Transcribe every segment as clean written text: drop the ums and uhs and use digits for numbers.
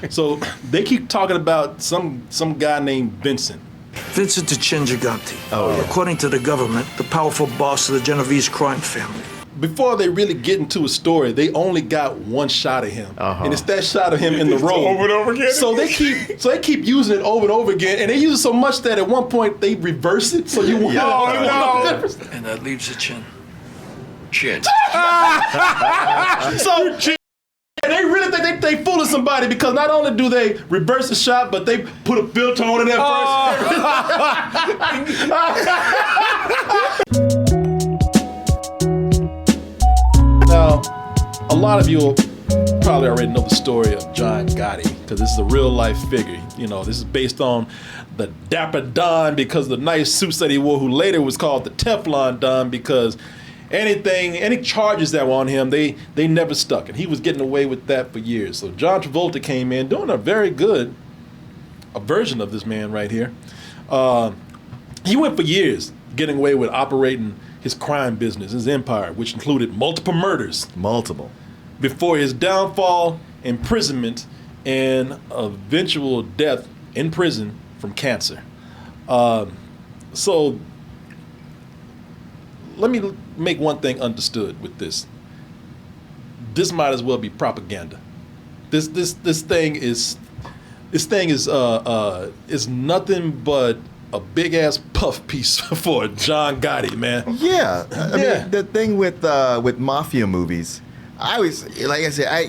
So they keep talking about some guy named Vincent. Vincent Gotti. According to the government, the powerful boss of the Genovese crime family. Before they really get into a story, they only got one shot of him, and it's that shot of him in the road over and over again. So they keep using it over and over again, and they use it so much that at one point they reverse it, so you won't know the difference. And that leaves the chin. Chin. So they really think they fooling somebody because not only do they reverse the shot, but they put a filter on it at first. Now, a lot of you probably already know the story of John Gotti because this is a real life figure. You know, this is based on the Dapper Don because of the nice suits that he wore, who later was called the Teflon Don because any charges that were on him, they never stuck, and he was getting away with that for years. So John Travolta came in doing a version of this man right here. He went for years getting away with operating his crime business, his empire, which included multiple murders. Before his downfall, imprisonment, and eventual death in prison from cancer. So let me make one thing understood with this. This might as well be propaganda. This thing is nothing but a big ass puff piece for John Gotti, man. Yeah, I mean the thing with mafia movies, I always, like I said, I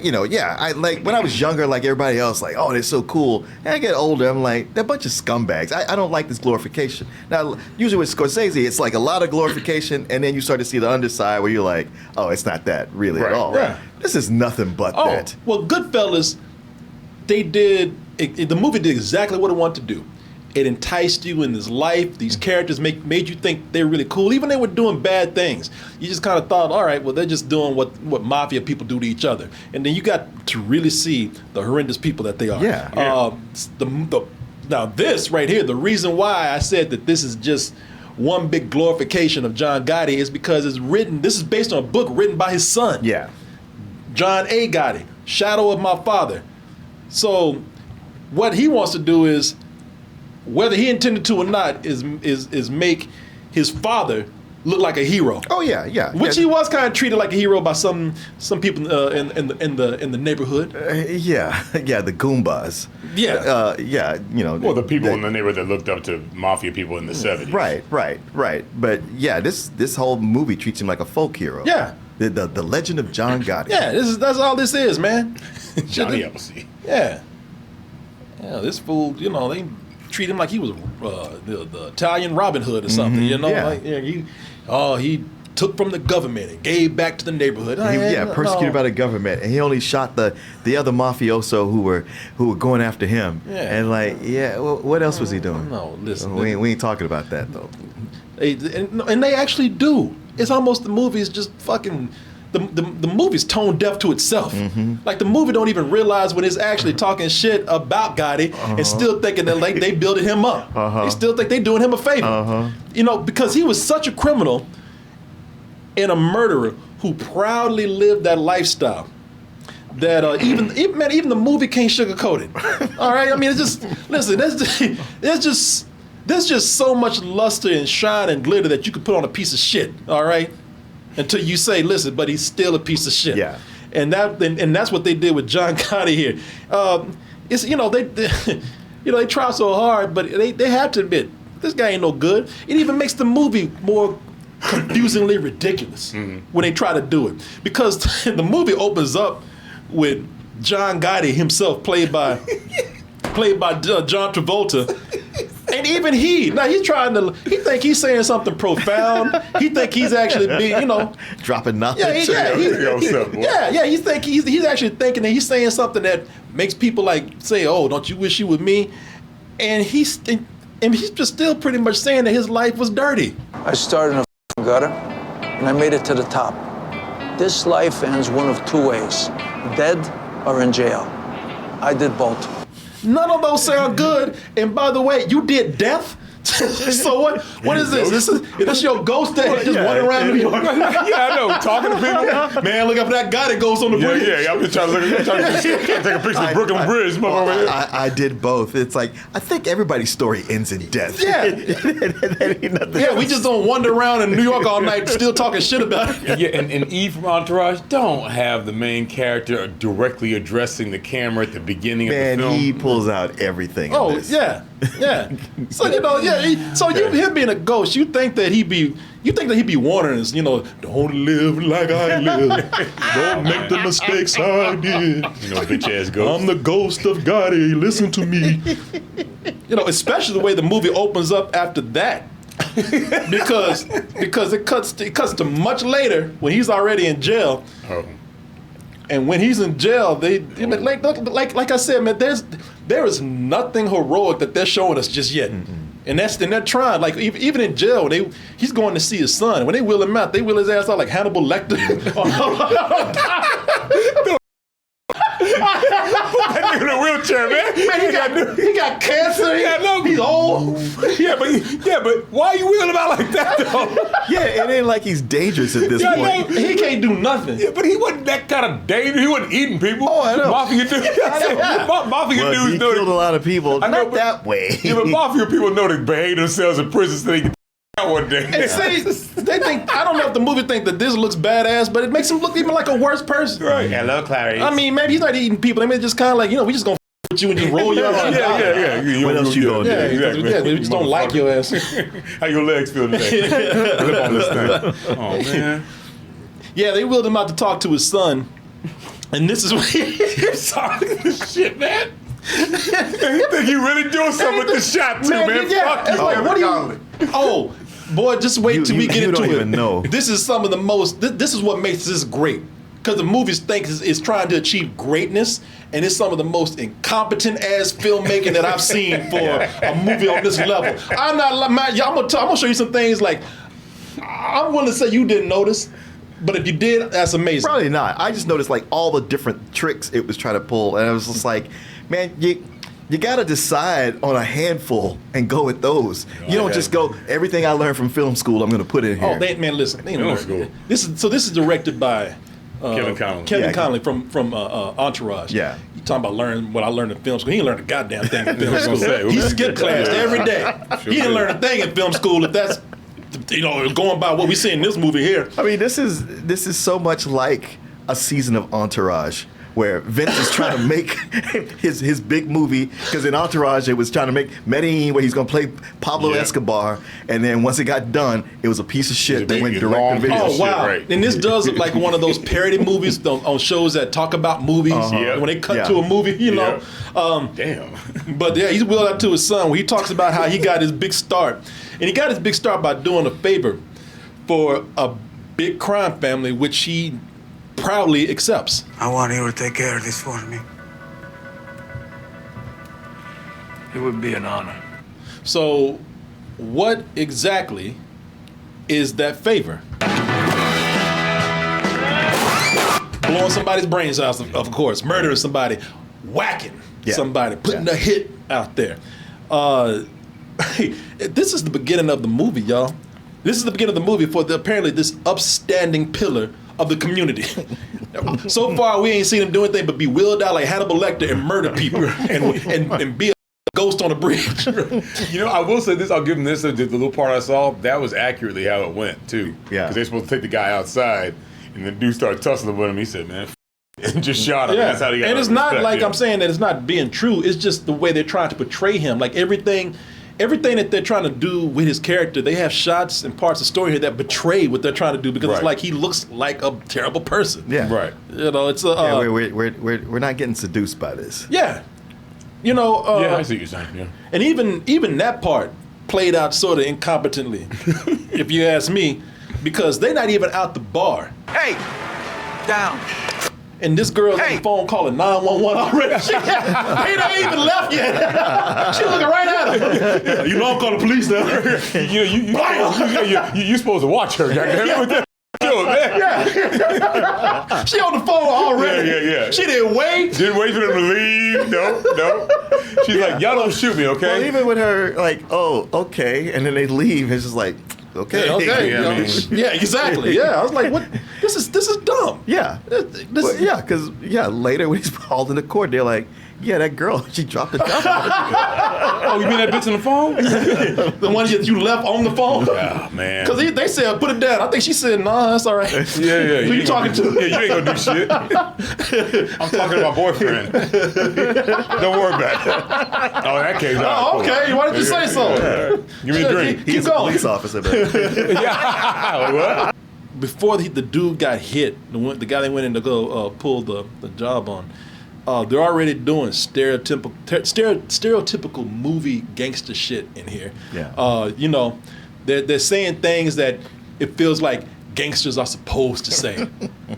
like when I was younger, like everybody else, like, oh, they're so cool. And I get older, I'm like, they're a bunch of scumbags. I don't like this glorification. Now, usually with Scorsese, it's like a lot of glorification, and then you start to see the underside where you're like, oh, it's not that really at all. Yeah. This is nothing but that. Well, Goodfellas, the movie did exactly what it wanted to do. It enticed you in this life. These characters made you think they were really cool, even they were doing bad things. You just kind of thought, all right, well, they're just doing what mafia people do to each other. And then you got to really see the horrendous people that they are. Now this right here, the reason why I said that this is just one big glorification of John Gotti is because this is based on a book written by his son. Yeah. John A. Gotti, Shadow of My Father. So what he wants to do is, whether he intended to or not, is make his father look like a hero. Oh yeah, yeah. Which he was kind of treated like a hero by some people in the neighborhood. The Goombas. Well, the people in the neighborhood that looked up to mafia people in the 70s. Right. But yeah, this whole movie treats him like a folk hero. Yeah. The Legend of John Gotti. Yeah, that's all this is, man. Johnny Appleseed. Yeah, this fool, they treat him like he was the Italian Robin Hood or something, he took from the government and gave back to the neighborhood. Persecuted by the government, and he only shot the other mafioso who were going after him. And what else was he doing? No, listen, we ain't talking about that though. And they actually do. It's almost the movie is just fucking. The movie's tone deaf to itself. Like the movie don't even realize when it's actually talking shit about Gotti and still thinking that like they building him up. They still think they doing him a favor. Because he was such a criminal and a murderer who proudly lived that lifestyle that even the movie can't sugarcoat it. All right, I mean, it's just listen. There's just so much luster and shine and glitter that you could put on a piece of shit. All right. Until you say, listen, but he's still a piece of shit. Yeah. And that's what they did with John Gotti here. They try so hard, but they have to admit this guy ain't no good. It even makes the movie more confusingly ridiculous when they try to do it, because the movie opens up with John Gotti himself, played by John Travolta. And even he think he's saying something profound. He think he's actually being, dropping nothing. He's actually thinking that he's saying something that makes people like say, "Oh, don't you wish you were me?" And he's just still pretty much saying that his life was dirty. I started in a gutter, and I made it to the top. This life ends one of two ways: dead or in jail. I did both. None of those sound good. And by the way, you did death? So what is this? Is this your ghost that just wandering around New York? Yeah, I know. Talking to people. Man, look up for that guy that goes on the bridge. Yeah. I've been trying to take a picture of Brooklyn Bridge. I did both. It's like, I think everybody's story ends in death. Yeah. Yeah, we just don't wander around in New York all night still talking shit about it. Yeah, and Eve from Entourage don't have the main character directly addressing the camera at the beginning of the film. Man, he pulls out everything. Oh, yeah. So, him being a ghost, you think that he'd be warning us, don't live like I live. Don't make the mistakes I did. Bitch ass ghost. I'm the ghost of Gotti. Listen to me. Especially the way the movie opens up after that. because it cuts to much later when he's already in jail. Oh. And when he's in jail, like I said, man, there is nothing heroic that they're showing us just yet. And they're trying, like even in jail, he's going to see his son. When they wheel him out, they wheel his ass out like Hannibal Lecter. That nigga in a wheelchair, man. He got cancer. He's old. Yeah, but why are you wheeling him out like that though? Yeah, it ain't like he's dangerous at this point. No, he can't do nothing. Yeah, but he wasn't that kind of dangerous. He wasn't eating people. Oh, I know. Mafia dudes. Mafia dudes he know killed a lot of people. Not that way. Yeah, but mafia people know they behave themselves in prison so they can out one day. And see, they think, I don't know if the movie think that this looks badass, but it makes him look even like a worse person. Right. Hello, Clarice. I mean, maybe he's not eating people. I mean, just kind of like, we just gonna with you and just roll you out on the Yeah. What else you gonna do? Exactly. Yeah, we just don't like your ass. How your legs feel today? Flip on this thing. Oh, man. Yeah, they wheeled him out to talk to his son. And this is what He's talking this shit, man. You think he really doing something with this shot, too, man? Yeah, Fuck it's you. like, what are you... Oh, boy, just wait till we get into it. You don't even know. This is some of the most... This is what makes this great. Because the movie thinks it's trying to achieve greatness, and it's some of the most incompetent-ass filmmaking that I've seen for a movie on this level. I'm gonna show you some things like... I'm willing to say you didn't notice, but if you did, that's amazing. Probably not. I just noticed like all the different tricks it was trying to pull, and I was just like, man, you got to decide on a handful and go with those. You don't just go, everything I learned from film school, I'm going to put in here. Oh, man, listen. Film school. This is directed by Kevin Conley. Kevin Conley from Entourage. Yeah. You talking about learning what I learned in film school? He didn't learn a goddamn thing in film school. Say, He skipped class every day. He didn't learn a thing in film school. If that's going by what we see in this movie here. I mean, this is so much like a season of Entourage, where Vince is trying to make his big movie, because in Entourage it was trying to make Medellin, where he's going to play Pablo Escobar, and then once it got done, it was a piece of shit that went direct to video. Oh, wow. Right. And this does look like one of those parody movies on shows that talk about movies. When they cut to a movie, Damn. But yeah, he's wheeled out to his son where he talks about how he got his big start. And he got his big start by doing a favor for a big crime family, which he proudly accepts. I want you to take care of this for me. It would be an honor. So, what exactly is that favor? Blowing somebody's brains out, of course, murdering somebody, whacking somebody, putting a hit out there. This is the beginning of the movie, y'all. This is the beginning of the movie for apparently this upstanding pillar of the community. So far, we ain't seen him do anything but be wheeled out like Hannibal Lecter and murder people and be a ghost on a bridge. I will say this. I'll give him this. The little part I saw, that was accurately how it went, too. Yeah. Because they're supposed to take the guy outside, and the dude started tussling with him. He said, man, and just shot him. Yeah. That's how he got and it's respect. not like I'm saying that it's not being true. It's just the way they're trying to portray him. Like everything that they're trying to do with his character, they have shots and parts of the story here that betray what they're trying to do, because it's like he looks like a terrible person. Yeah. Right. It's we're not getting seduced by this. Yeah. Yeah, I see what you're saying. Yeah. And even that part played out sort of incompetently, if you ask me, because they're not even out the bar. Hey, down. And this girl's on the phone calling 911 already. He ain't even left yet. She looking right at him. I'm calling the police now. You're supposed to watch her. Sure, man. Yeah. She on the phone already. Yeah. She didn't wait. Didn't wait for them to leave. No. She's like, y'all don't shoot me, okay? Well, even with her, like, oh, okay, and then they leave, it's just like, okay. Yeah, exactly. Yeah, I was like, what? This is dumb. Yeah. This Because later when he's hauled into court, they're like, yeah, that girl, she dropped the gun. Oh, you mean that bitch on the phone? The one that you left on the phone? Oh, man. Because they said, put it down. I think she said, nah, that's all right. Yeah. Who you talking to? Yeah, you ain't gonna do shit. I'm talking to my boyfriend. Don't worry about it. Oh, in that case, Oh, okay. Why did you say so? Give me a drink. He's a police officer, man. Yeah. What? Before the dude got hit, the guy they went in to go pull the job on, they're already doing stereotypical movie gangster shit in here. Yeah. They're saying things that it feels like gangsters are supposed to say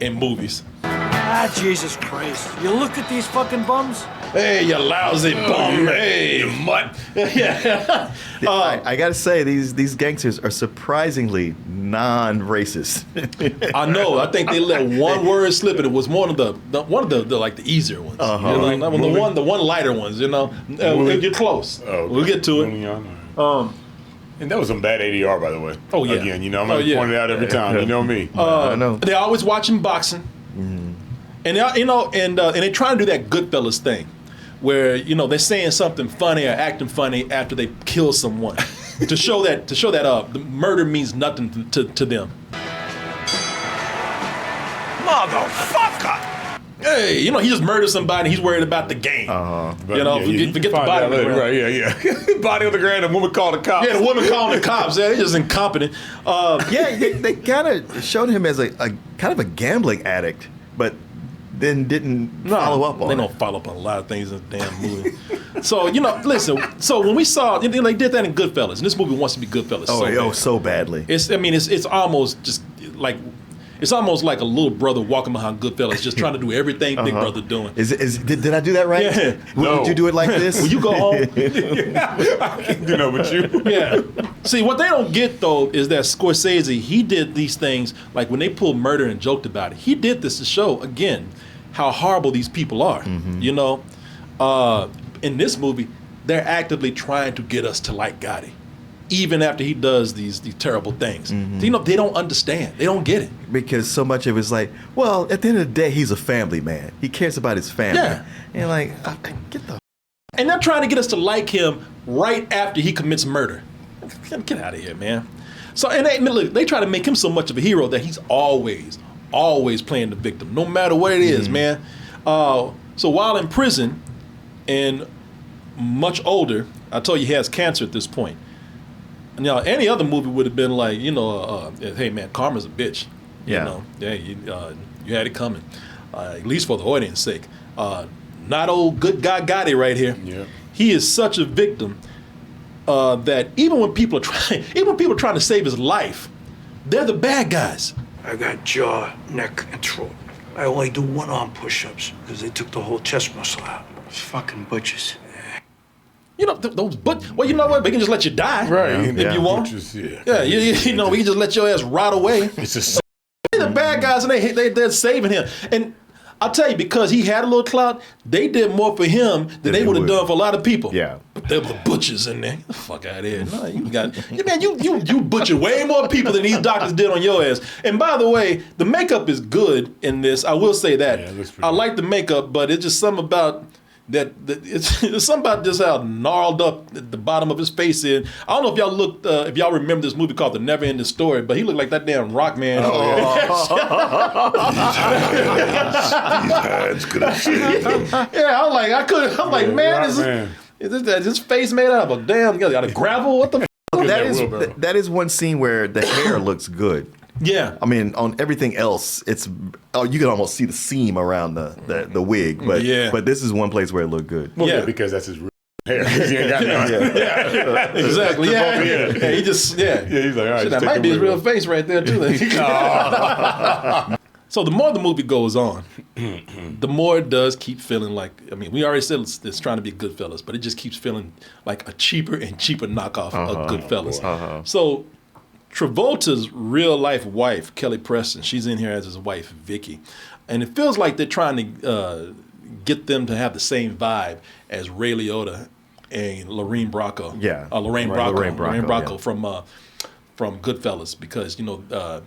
in movies. Ah, Jesus Christ. You look at these fucking bums? Hey, you lousy bum. Hey, you mutt. Yeah. I gotta say, these gangsters are surprisingly non-racist. I know. I think they let one word slip, and it was one of the like the easier ones. Uh-huh. You know, the one lighter ones. You know, you're close. Oh, we'll get to it. And that was some bad ADR, by the way. Oh, yeah. Again, I'm going to point it out every time. You know me. I know. They're always watching boxing, and they're trying to do that Goodfellas thing, where they're saying something funny or acting funny after they kill someone, to show that the murder means nothing to them. Motherfucker! Hey, he just murdered somebody. He's worried about the game. Forget the body on the ground. Right, yeah. Body on the ground, the woman called the cops. Yeah, the woman calling the cops. Yeah, they're just incompetent. They kind of showed him as a kind of a gambling addict, but then didn't follow up on it. They don't follow up on a lot of things in the damn movie. So, listen, so when we saw, they did that in Goodfellas, and this movie wants to be Goodfellas so badly. It's almost just like, it's almost like a little brother walking behind Goodfellas, just trying to do everything Big Brother doing. Did I do that right? Yeah. Would you do it like this? Will you go home? I can't do no with you. Yeah. See, what they don't get, though, is that Scorsese, he did these things, like when they pulled Murder and joked about it, he did this to show, again, how horrible these people are. In this movie, they're actively trying to get us to like Gotti, even after he does these terrible things. They don't understand. They don't get it. Because so much of it's like, well, at the end of the day, he's a family man. He cares about his family. Yeah. And you're like, get the... And they're trying to get us to like him right after he commits murder. Get out of here, man. So, and they try to make him so much of a hero that he's always playing the victim, no matter what it is, man. So while in prison and much older, I told you he has cancer at this point. Now, any other movie would have been like, hey, man, karma's a bitch. Yeah. You had it coming, at least for the audience's sake. Not old good guy Gotti right here. Yeah. He is such a victim that even when people are trying to save his life, they're the bad guys. I got jaw, neck, and throat. I only do one-arm push-ups because they took the whole chest muscle out. Those fucking butches. Well, you know what? They can just let you die, Right. if you want. We We can just let your ass rot away. It's just They're the bad guys, and they're saving him. And I'll tell you, because he had a little clout, they did more for him than they would have done for a lot of people. Yeah. There were butchers in there. Get the fuck out of here. No, you butchered way more people than these doctors did on your ass. And by the way, the makeup is good in this. I will say that. Yeah, it looks pretty I good. like the makeup, but it's just something about it's something about just how gnarled up the bottom of his face is. I don't know if y'all remember this movie called The Never Ending Story, but he looked like that damn rock man. these hands could have saved him. Yeah, I'm like, man, is this face made out of a damn out of gravel? What the fuck? That is one scene where the hair looks good. Yeah. I mean, on everything else, you can almost see the seam around the wig, but this is one place where it looked good. Well, Yeah. because that's his real hair. He ain't got none. Exactly. Yeah. He just Yeah, he's like, all right. Shit, that just might take be the his wig real off. face right there too. So the more the movie goes on, the more it does keep feeling like, we already said it's trying to be Goodfellas, but it just keeps feeling like a cheaper and cheaper knockoff of Goodfellas. So Travolta's real life wife, Kelly Preston, she's in here as his wife, Vicky. And it feels like they're trying to get them to have the same vibe as Ray Liotta and Lorraine Bracco. Yeah. Lorraine Right, Bracco. Lorraine Bracco, yeah. From Goodfellas, because, you know,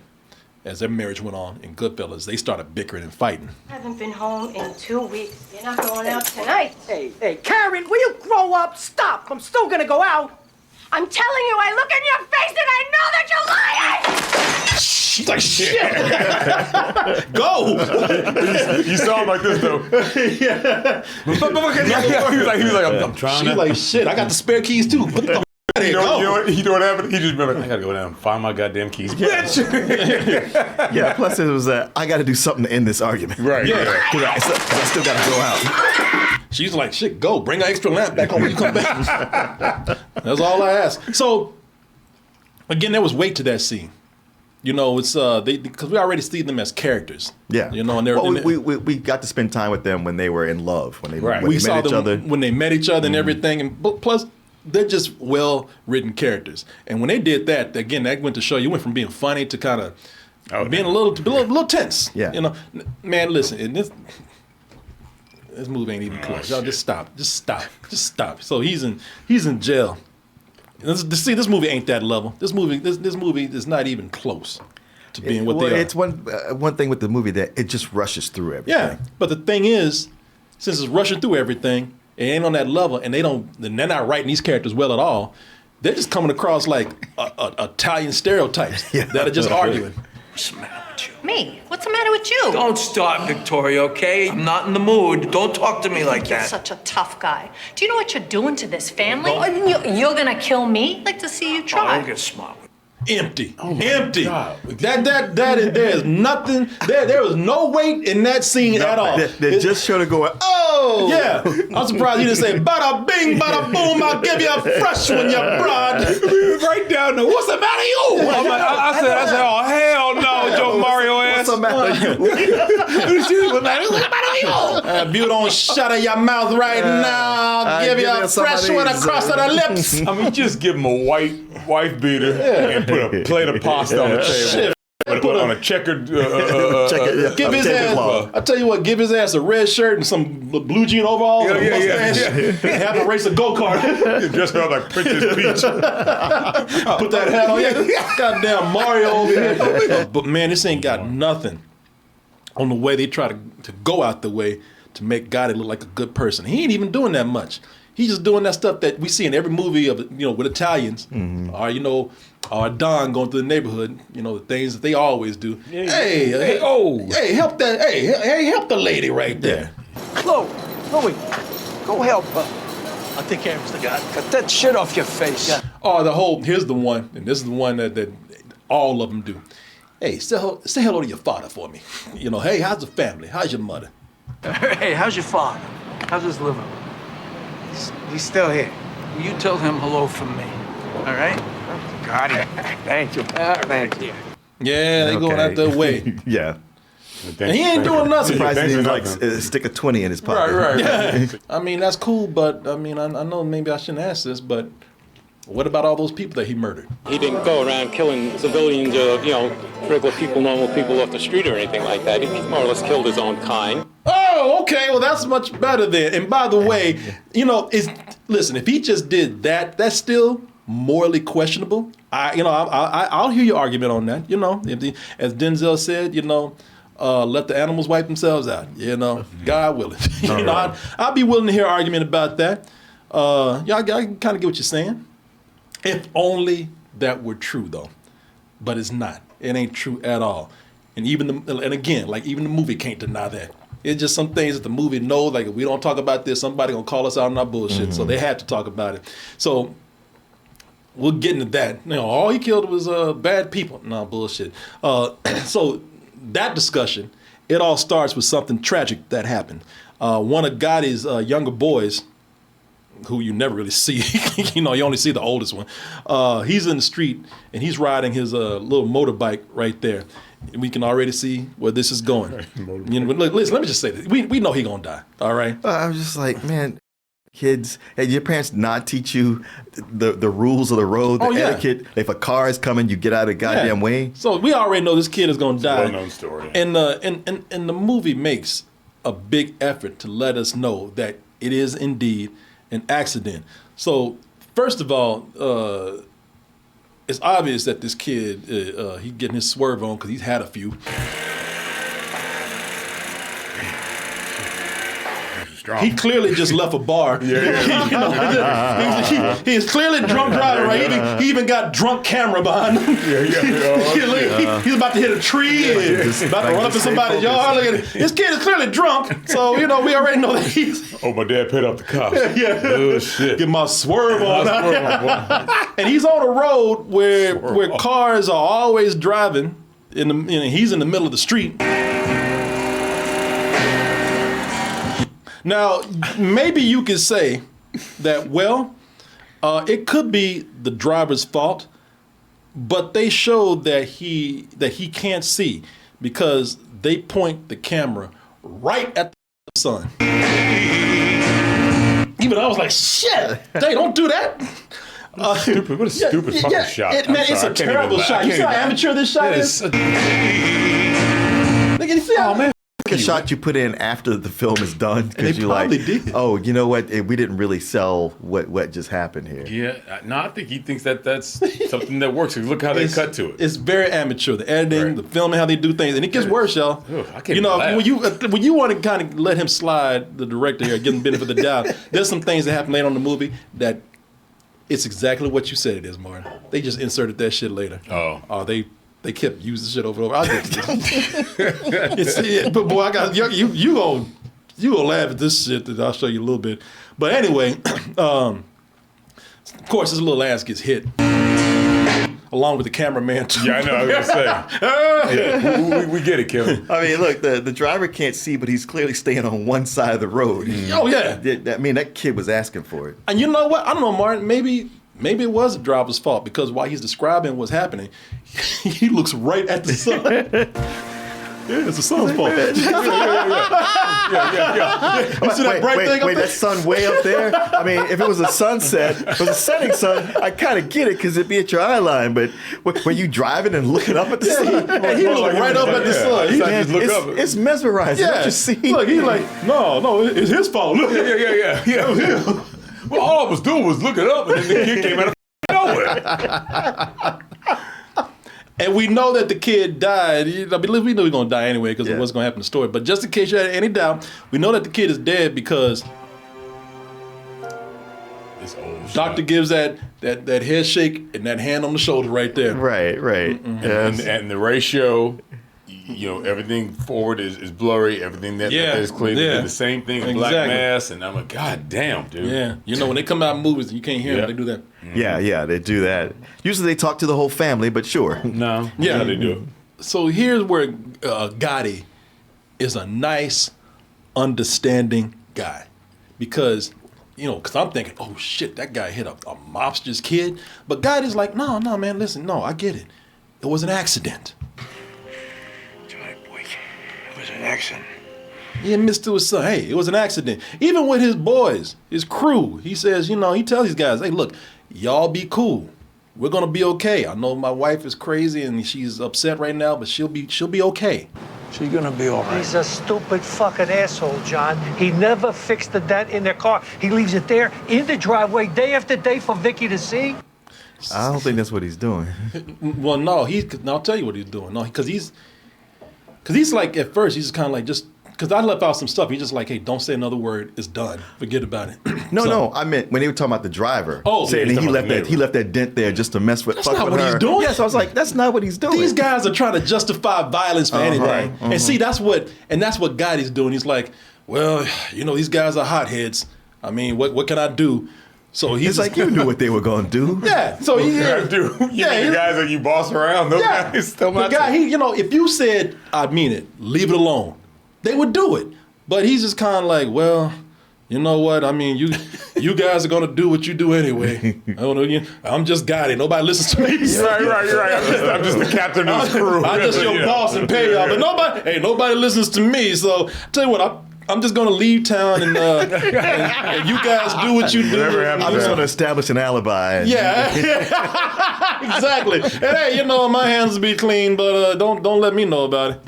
as their marriage went on in Goodfellas, they started bickering and fighting. I haven't been home in 2 weeks. You're not going out tonight. Hey, Karen, will you grow up? Stop. I'm still gonna go out. I'm telling you, I look in your face and I know that you're lying! She's like, shit. Go. You saw him like this though. Yeah. he was like, I'm trying. She's like, shit. I got the spare keys too. Put the You know what happened? He just remembered, I gotta go down and find my goddamn keys. Bitch! Yeah, plus it was I got to do something to end this argument. Right. Yeah. Because I still got to go out. She's like, shit, go. Bring an extra lamp back home when you come back. That's all I ask. So, again, there was weight to that scene. You know, it's because we already see them as characters. Yeah. You know, and they're we got to spend time with them when they were in love, when they, Right. when we they saw met each them other. when they met each other and everything, and plus they're just well-written characters. And when they did that, again, that went to show you went from being funny to kind of being a little tense. Yeah. You know, man, listen, and this movie ain't even close. Y'all just stop. So he's in jail. See, this movie ain't that level. This movie is not even close to being what they are. It's one thing with the movie that it just rushes through everything. Yeah, but the thing is, since it's rushing through everything, it ain't on that level, and they're not writing these characters well at all. They're just coming across like Italian stereotypes that are just arguing. What's the matter with you? Me? What's the matter with you? Don't start, Victoria, okay? I'm not in the mood. Don't talk to me like You're that. such a tough guy. Do you know what you're doing to this family? I mean, you're gonna kill me? I'd like to see you Oh, try. don't get smart. Empty. Oh my Empty. God. There's nothing. There was no weight in that scene at all. They just should have going, oh! Yeah. I'm surprised you didn't say, bada bing, bada boom, I'll give you a fresh one, you broad. Right down there. What's the matter with you? I said, oh hell no, Joe Mario ass. What's the matter? What's the matter with you? If you don't shut up your mouth right now, I'll give you a fresh one across the lips. I mean, just give him a white wife beater and put a plate of pasta on the table. Shit. Put on a checkered. Give his ass. I tell you what, give his ass a red shirt and some blue jean overalls and a mustache. Have him race a go-kart. Dress her up like Princess Peach. Put that hat on. Yeah, goddamn Mario over here. But man, this ain't got nothing on the way they try to go out the way to make Gotti look like a good person. He ain't even doing that much. He's just doing that stuff that we see in every movie of, you know, with Italians, or, you know, or Don going through the neighborhood, you know, the things that they always do. Hey, help that, hey, help the lady right there. Chloe, go help her. I'll take care of Mr. God. Cut that shit off your face. Yeah. Oh, here's the one, and this is the one that all of them do. Hey, say hello to your father for me. You know, hey, how's the family? How's your mother? Hey, how's your father? How's his liver? He's still here. You tell him hello from me. All right? Got it. Thank you. Thank you. Yeah, they going out their way. Yeah. And he ain't doing nothing. Surprised he Thanks didn't for like stick a 20 in his pocket. Right. I mean, that's cool, but I mean, I know maybe I shouldn't ask this, but what about all those people that he murdered? He didn't go around killing civilians or, regular people, normal people off the street or anything like that. He more or less killed his own kind. Oh, okay. Well, that's much better then. And by the way, listen, if he just did that, that's still morally questionable. I'll hear your argument on that. As Denzel said, let the animals wipe themselves out. God willing. I'd be willing to hear an argument about that. I can kind of get what you're saying. If only that were true, though. But it's not. It ain't true at all. And even the movie can't deny that. It's just some things that the movie knows. Like, if we don't talk about this, somebody gonna call us out on our bullshit. So they had to talk about it. So we'll get into that. All he killed was bad people. No, bullshit. So that discussion, it all starts with something tragic that happened. One of Gotti's younger boys, who you never really see, you only see the oldest one. He's in the street and he's riding his little motorbike right there. And we can already see where this is going. Listen, let me just say this: we know he gonna die. All right. I was just like, man, Kids, and your parents not teach you the rules of the road, the etiquette. If a car is coming, you get out of the goddamn way. So we already know this kid is gonna die. Well-known story. And the movie makes a big effort to let us know that it is indeed an accident. So first of all, it's obvious that this kid he getting his swerve on because he's had a few. He clearly just left a bar. He is clearly drunk driving, right? He even got drunk camera behind him. He's about to hit a tree and about to run up in somebody's yard. Look at it. This kid is clearly drunk, so we already know that he's. Oh, my dad paid off the cops. Oh shit! Get my swerve on. And he's on a road where cars are always driving. He's in the middle of the street. Now, maybe you could say that, it could be the driver's fault, but they showed that he can't see because they point the camera right at the sun. Even I was like, shit, they don't do that. What a stupid fucking shot. It's a terrible shot. You see how amateur this shot is? Look at you see how, man. A shot you put in after the film is done because you're like, oh, you know what? We didn't really sell what just happened here. Yeah, no, I think he thinks that's something that works. Look how they cut to it. It's very amateur. The editing, the filming, how they do things, and it gets worse, y'all. I can't laugh. when you want to kind of let him slide, the director here, give him benefit of the doubt. There's some things that happen later on in the movie that it's exactly what you said it is, Martin. They just inserted that shit later. Oh, they kept using shit over and over. But boy, I got you gonna laugh at this shit that I'll show you a little bit. But anyway, of course, his little ass gets hit, along with the cameraman too. Yeah, I know. I was gonna say. We get it, Kevin. I mean, look, the driver can't see, but he's clearly staying on one side of the road. Oh yeah. I mean, that kid was asking for it. And you know what? I don't know, Martin. Maybe it was the driver's fault because while he's describing what's happening, he looks right at the sun. Yeah, it's the sun's fault. Yeah. You see that bright thing up there? That sun way up there? I mean, if it was a sunset, if it was a setting sun, I kind of get it because it'd be at your eye line. But when you driving and looking up at the sun, and he looked right up at the sun. It's mesmerizing. Yeah. What you see? Look, he's like, no, it's his fault. Look, Yeah. Well, all I was doing was looking up, and then the kid came out of nowhere. And we know that the kid died. We know he's going to die anyway because of what's going to happen in the story. But just in case you had any doubt, we know that the kid is dead because doctor gives that head shake and that hand on the shoulder right there. Right. Yes. And the ratio, everything forward is blurry. Everything that is clear. They did the same thing in Black Mass, and I'm like, God damn, dude. Yeah. When they come out in movies and you can't hear them, they do that. Yeah, they do that. Usually they talk to the whole family, but sure. No. Yeah, they do. So here's where Gotti is a nice, understanding guy. Because I'm thinking, oh shit, that guy hit a mobster's kid. But Gotti's like, no, man, listen, no, I get it. It was an accident. An accident. He admits to his son, hey, it was an accident. Even with his boys, his crew, he says, he tells these guys, hey, look, y'all be cool. We're gonna be okay. I know my wife is crazy and she's upset right now, but she'll be okay. She's gonna be all right. He's a stupid fucking asshole, John. He never fixed the dent in their car. He leaves it there in the driveway day after day for Vicky to see. I don't think that's what he's doing. Well, no, I'll tell you what he's doing. No, because he's like, at first, he's kind of like, just, because I left out some stuff. He's just like, hey, don't say another word. It's done. Forget about it. No, I meant when they were talking about the driver. Oh, saying he left that dent there just to mess with. That's not what he's doing. Yes, I was like, that's not what he's doing. These guys are trying to justify violence for anything. And see, that's what Gotti's doing. He's like, well, these guys are hotheads. I mean, what can I do? So he's like, you knew what they were gonna do. Yeah. So you the guys that you boss around, those guys still not. The guy, if you said, I mean it, leave it alone, they would do it. But he's just kind of like, well, you know what? I mean, you guys are gonna do what you do anyway. I don't know. I'm just Gotti. Nobody listens to me. Right. I'm just the captain of this crew. I'm just your boss and pay y'all. But nobody listens to me. So I tell you what, I'm just gonna leave town and you guys do what you do. I'm just gonna establish an alibi. Yeah, exactly. And hey, my hands will be clean, but don't let me know about it.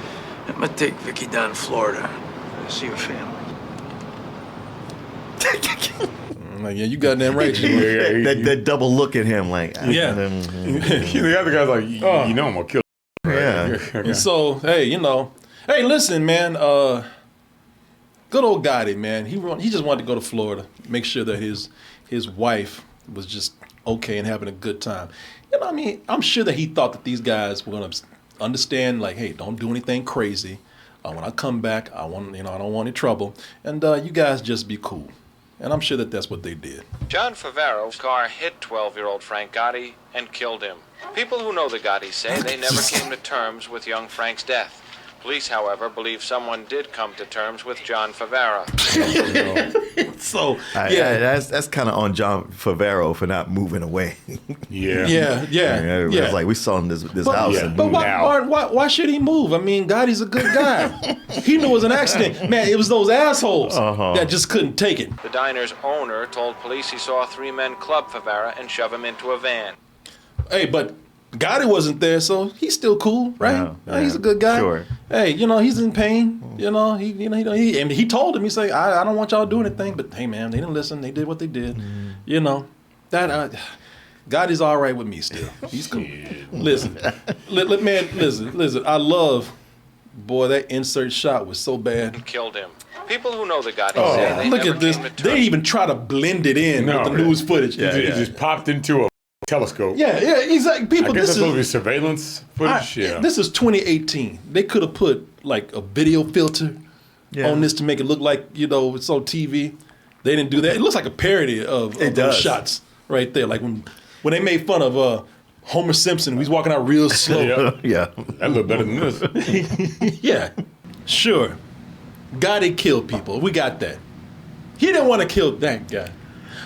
I'm gonna take Vicky down to Florida. See her family. Like, yeah, you goddamn right. that double look at him, like, yeah. The other guy's like, you know, I'm gonna kill. Yeah. And so, hey, hey, listen, man. Good old Gotti, man. He just wanted to go to Florida, make sure that his wife was just okay and having a good time. I mean, I'm sure that he thought that these guys were gonna understand, like, hey, don't do anything crazy. When I come back, I don't want any trouble, and you guys just be cool. And I'm sure that that's what they did. John Favreau's car hit 12-year-old Frank Gotti and killed him. People who know the Gottis say they never came to terms with young Frank's death. Police, however, believe someone did come to terms with John Favreau. So, that's kind of on John Favreau for not moving away. Yeah. It's like we saw this house. Yeah. But why should he move? I mean, Gotti's a good guy. He knew it was an accident. Man, it was those assholes that just couldn't take it. The diner's owner told police he saw 3 men club Favreau and shove him into a van. Hey, but Gotti wasn't there, so he's still cool, right? Yeah, he's a good guy. Sure. Hey, he's in pain. He told him, he said, I don't want y'all to do anything, but hey, man, they didn't listen. They did what they did. Gotti's all right with me still. He's cool. Listen, listen. I love, boy, that insert shot was so bad. Killed him. People who know the Gotti say they look never at this. came to terms. They even try to blend it in with the news footage. It just popped into a telescope. Yeah, exactly. People, I guess that's supposed to be surveillance footage. This is 2018. They could have put like a video filter on this to make it look like it's on TV. They didn't do that. It looks like a parody of those shots right there. Like when they made fun of Homer Simpson, he's walking out real slow. Yeah, that looked better than this. Yeah, sure. Gotti killed people. We got that. He didn't want to kill that guy,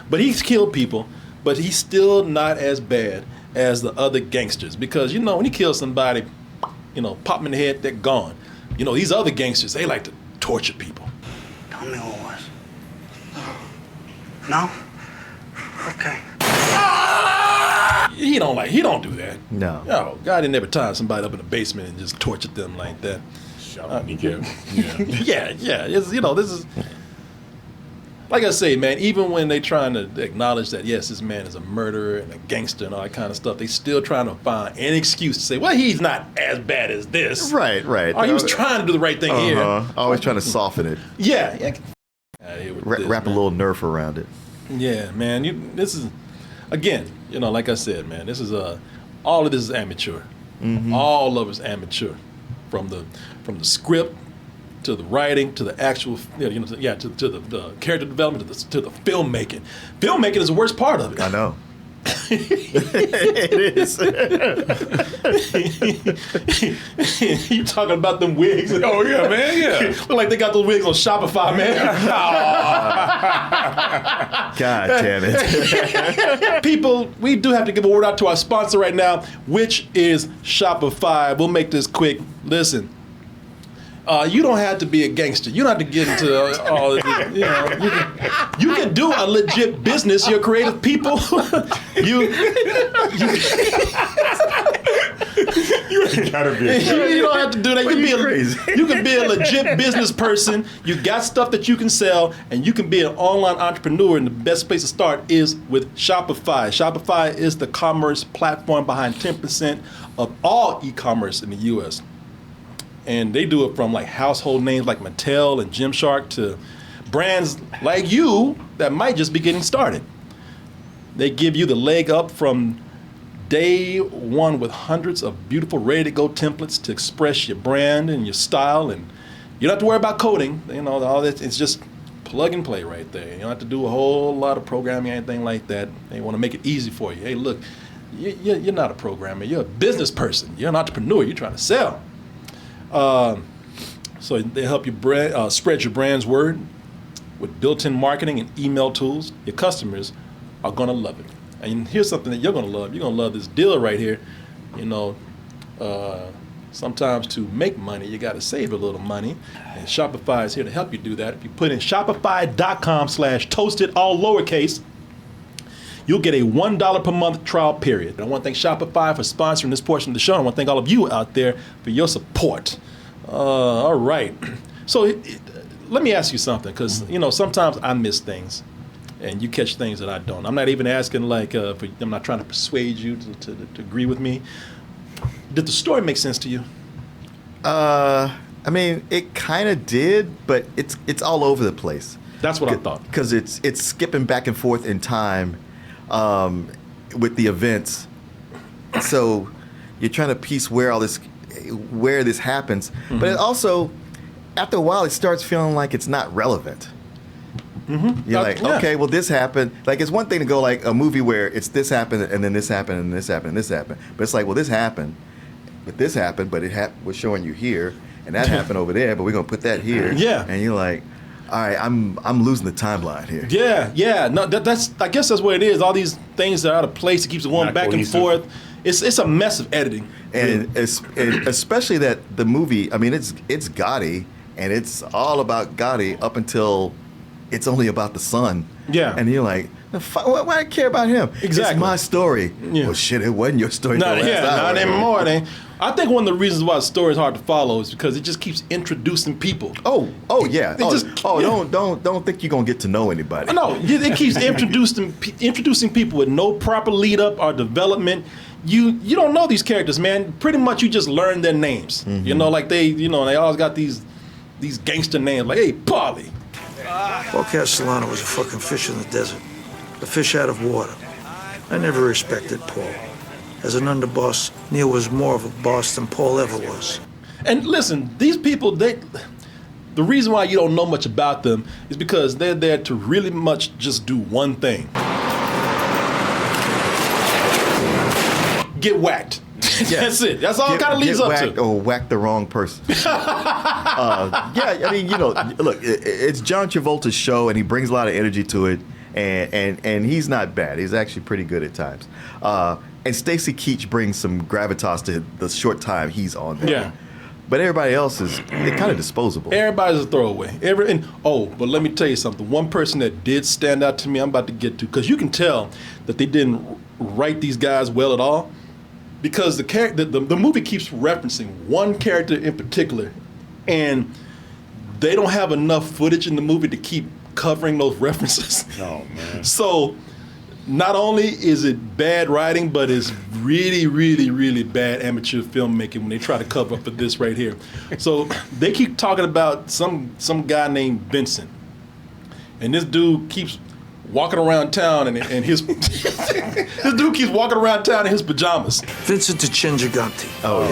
but he's killed people. But he's still not as bad as the other gangsters because, when he kills somebody, pop them in the head, they're gone. These other gangsters, they like to torture people. Tell me who it was. No? Okay. He don't do that. No. No, Gotti never tied somebody up in the basement and just tortured them like that. Yeah. It's, this is... Like I say, man, even when they trying to acknowledge that, yes, this man is a murderer and a gangster and all that kind of stuff, they still trying to find an excuse to say, well, he's not as bad as this. Right. Oh, he was trying to do the right thing here. Always trying to soften it. Yeah. Wrap a little nerf around it. Yeah, man. This is, again, like I said, man, this is all of this is amateur. Mm-hmm. All of it's amateur. From the script, to the writing, to the actual, to the character development, to the filmmaking. Filmmaking is the worst part of it. I know. It is. You talking about them wigs? Oh yeah, man, yeah. Look like they got those wigs on Shopify, man. God damn it. People, we do have to give a word out to our sponsor right now, which is Shopify. We'll make this quick. Listen. You don't have to be a gangster. You don't have to get into all of this. You can do a legit business. You're creative people. You gotta be. You don't have to do that. You can be a legit business person. You got stuff that you can sell, and you can be an online entrepreneur. And the best place to start is with Shopify. Shopify is the commerce platform behind 10% of all e-commerce in the U.S. And they do it from like household names like Mattel and Gymshark to brands like you that might just be getting started. They give you the leg up from day one with hundreds of beautiful ready-to-go templates to express your brand and your style. And you don't have to worry about coding. All that. It's just plug and play right there. You don't have to do a whole lot of programming or anything like that. They want to make it easy for you. Hey, look, you're not a programmer. You're a business person. You're an entrepreneur. You're trying to sell. So they help you spread your brand's word with built-in marketing and email tools. Your customers are going to love it. And here's something that you're going to love. You're going to love this deal right here. Sometimes to make money, you got to save a little money. And Shopify is here to help you do that. If you put in shopify.com/toasted, all lowercase, you'll get a $1 per month trial period. I want to thank Shopify for sponsoring this portion of the show. I want to thank all of you out there for your support. All right. So let me ask you something, because, you know, sometimes I miss things and you catch things that I don't. I'm not even asking, I'm not trying to persuade you to agree with me. Did the story make sense to you? I mean, it kind of did, but it's all over the place. That's what I thought. Because it's skipping back and forth in time with the events. So you're trying to piece where this happens, but it also, after a while, it starts feeling like it's not relevant. Mm-hmm. You're like, okay, well, this happened. Like, it's one thing to go like a movie where it's this happened and then this happened and this happened and this happened, but it's like, well, this happened, but it was showing you here, and that happened over there, but we're gonna put that here. Yeah. And you're like, all right, I'm losing the timeline here. Yeah. No, that's I guess that's what it is. All these things that are out of place. It keeps going back and forth. It's a mess of editing. And especially that the movie. I mean, it's Gotti, and it's all about Gotti up until it's only about the son. Yeah. And you're like, why do I care about him? Exactly. It's my story. Yeah. Well, shit, it wasn't your story. Not anymore. I think one of the reasons why the story is hard to follow is because it just keeps introducing people. Oh yeah. Don't think you're gonna get to know anybody. No, it keeps introducing people with no proper lead up or development. You don't know these characters, man. Pretty much you just learn their names. Mm-hmm. You know, like they always got these gangster names, like, hey, Paulie. Paul Castellano was a fucking fish in the desert, a fish out of water. I never respected Paul. As an underboss, Neil was more of a boss than Paul ever was. And listen, these people, the reason why you don't know much about them is because they're there to really much just do one thing. Get whacked. That's it. That's all it kind of leads up to. Or whack the wrong person. I mean, look, it's John Travolta's show, and he brings a lot of energy to it, and he's not bad. He's actually pretty good at times. And Stacy Keach brings some gravitas to the short time he's on there. Yeah. But everybody else is kind of disposable. Everybody's a throwaway. But let me tell you something. One person that did stand out to me, I'm about to get to, because you can tell that they didn't write these guys well at all, because the movie keeps referencing one character in particular, and they don't have enough footage in the movie to keep covering those references. Oh, man. So not only is it bad writing, but it's really, really, really bad amateur filmmaking when they try to cover up for this right here. So they keep talking about some guy named Vincent, and this dude keeps walking around town and his this dude keeps walking around town in his pajamas. Vincent Gotti.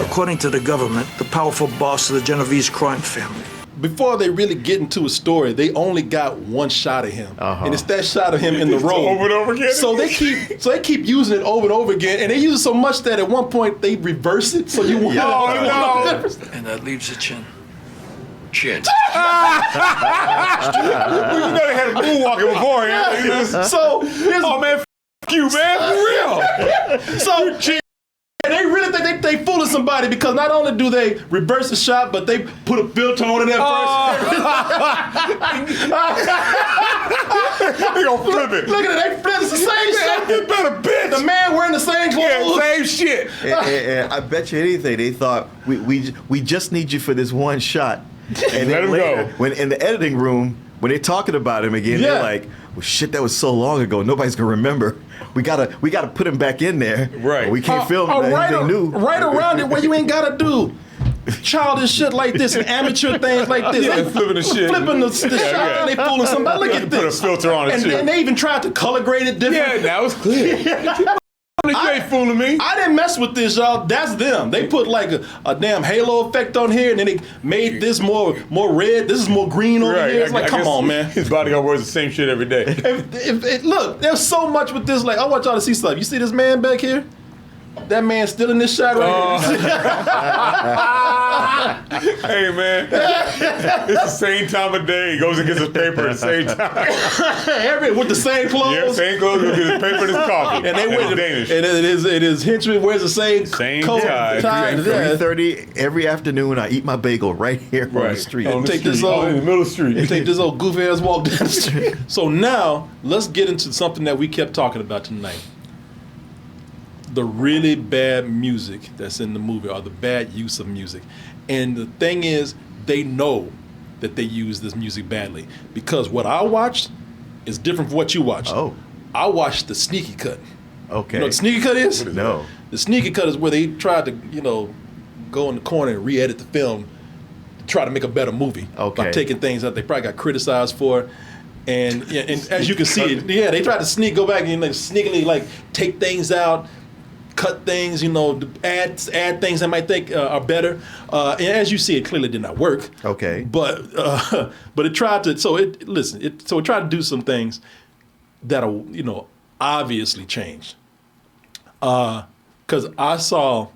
According to the government, the powerful boss of the Genovese crime family. Before they really get into a story, they only got one shot of him, and it's that shot of him in the road over and over again. So they keep using it over and over again, and they use it so much that at one point they reverse it, so you won't know the difference. And that leaves a chin. Chin. Well, you know they had a moonwalking before him. So man, f*** you, man, for real. So they really think they fooling somebody, because not only do they reverse the shot, but they put a filter on it at first. They gonna flip it. Look at it, they flip the same shit. You better bitch. The man wearing the same clothes. Yeah, same shit. And I bet you anything, they thought, we just need you for this one shot. And let then him later, go. when in the editing room, when they're talking about him again, they're like, well, shit, that was so long ago, nobody's gonna remember. We gotta put him back in there. Right. We can't film anything new. Right around it where you ain't gotta do childish shit like this and amateur things like this. Yeah, flipping the shit. Flipping the shot and they fooling somebody. Look at this. Put a filter on it, too. And they even tried to color grade it different. Yeah, that was clear. You ain't fooling me. I didn't mess with this, y'all. That's them. They put like a damn halo effect on here, and then they made this more red. This is more green over here. It's like, come on, man. His bodyguard wears the same shit every day. Look, there's so much with this. Like, I want y'all to see something. You see this man back here? That man's still in this shot right here. Hey man, it's the same time of day. He goes and gets his paper at the same time. With the same clothes. Yeah, same clothes. He'll get his paper and his coffee. And they wait. Danish. And it is henchman wears the same coat. tie. 3:30 every afternoon. I eat my bagel right here on the street. In the middle of the street. And take this old goofy ass walk down the street. So now let's get into something that we kept talking about tonight. The really bad music that's in the movie, or the bad use of music. And the thing is, they know that they use this music badly, because what I watched is different from what you watched. Oh. I watched the sneaky cut. Okay. You know what the sneaky cut is? No. The sneaky cut is where they tried to, go in the corner and re-edit the film to try to make a better movie. Okay. By taking things that they probably got criticized for. And as you can see, they tried to go back and sneakily take things out, cut things, add things that might think are better. And as you see, it clearly did not work. Okay. But it tried to. So it tried to do some things that are obviously changed. Because I saw,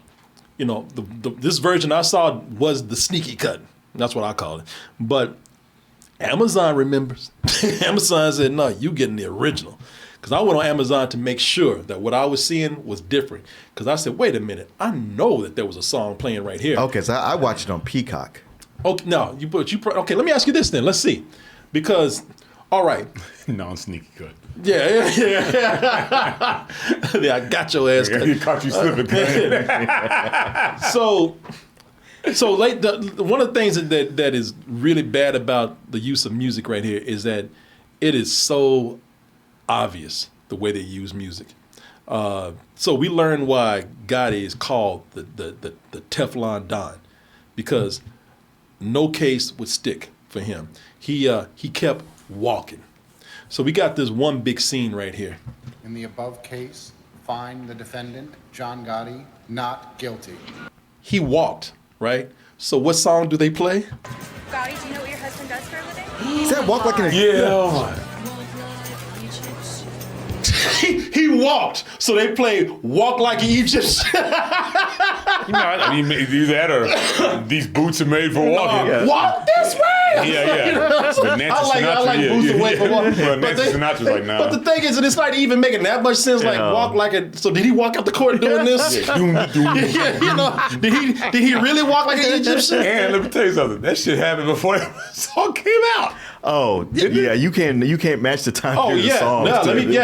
this version I saw was the sneaky cut. That's what I call it. But Amazon remembers. Amazon said, "No, you getting the original." Because I went on Amazon to make sure that what I was seeing was different. Because I said, wait a minute, I know that there was a song playing right here. Okay, so I watched it on Peacock. Okay, no, okay, let me ask you this then. Let's see. Because, all right. Non-sneaky cut. Yeah. Yeah, I got your ass cut. He caught you slipping. So one of the things that is really bad about the use of music right here is that it is so obvious the way they use music. So we learned why Gotti is called the Teflon Don, because no case would stick for him. He kept walking. So we got this one big scene right here. In the above case, find the defendant, John Gotti, not guilty. He walked, right? So what song do they play? Gotti, do you know what your husband does for a living? Is that Walk Like an Yeah. He walked, so they play "Walk Like an Egyptian." Either that or these boots are made for walking. Walk this way. Yeah. So I like boots away from walking. Well, Nancy Sinatra's like, nah. But the thing is, it's not even making that much sense. Like walk like a. So did he walk out the court doing this? Did he really walk like an Egyptian? And let me tell you something. That shit happened before the song came out. Oh, yeah, you can't match the time of the song.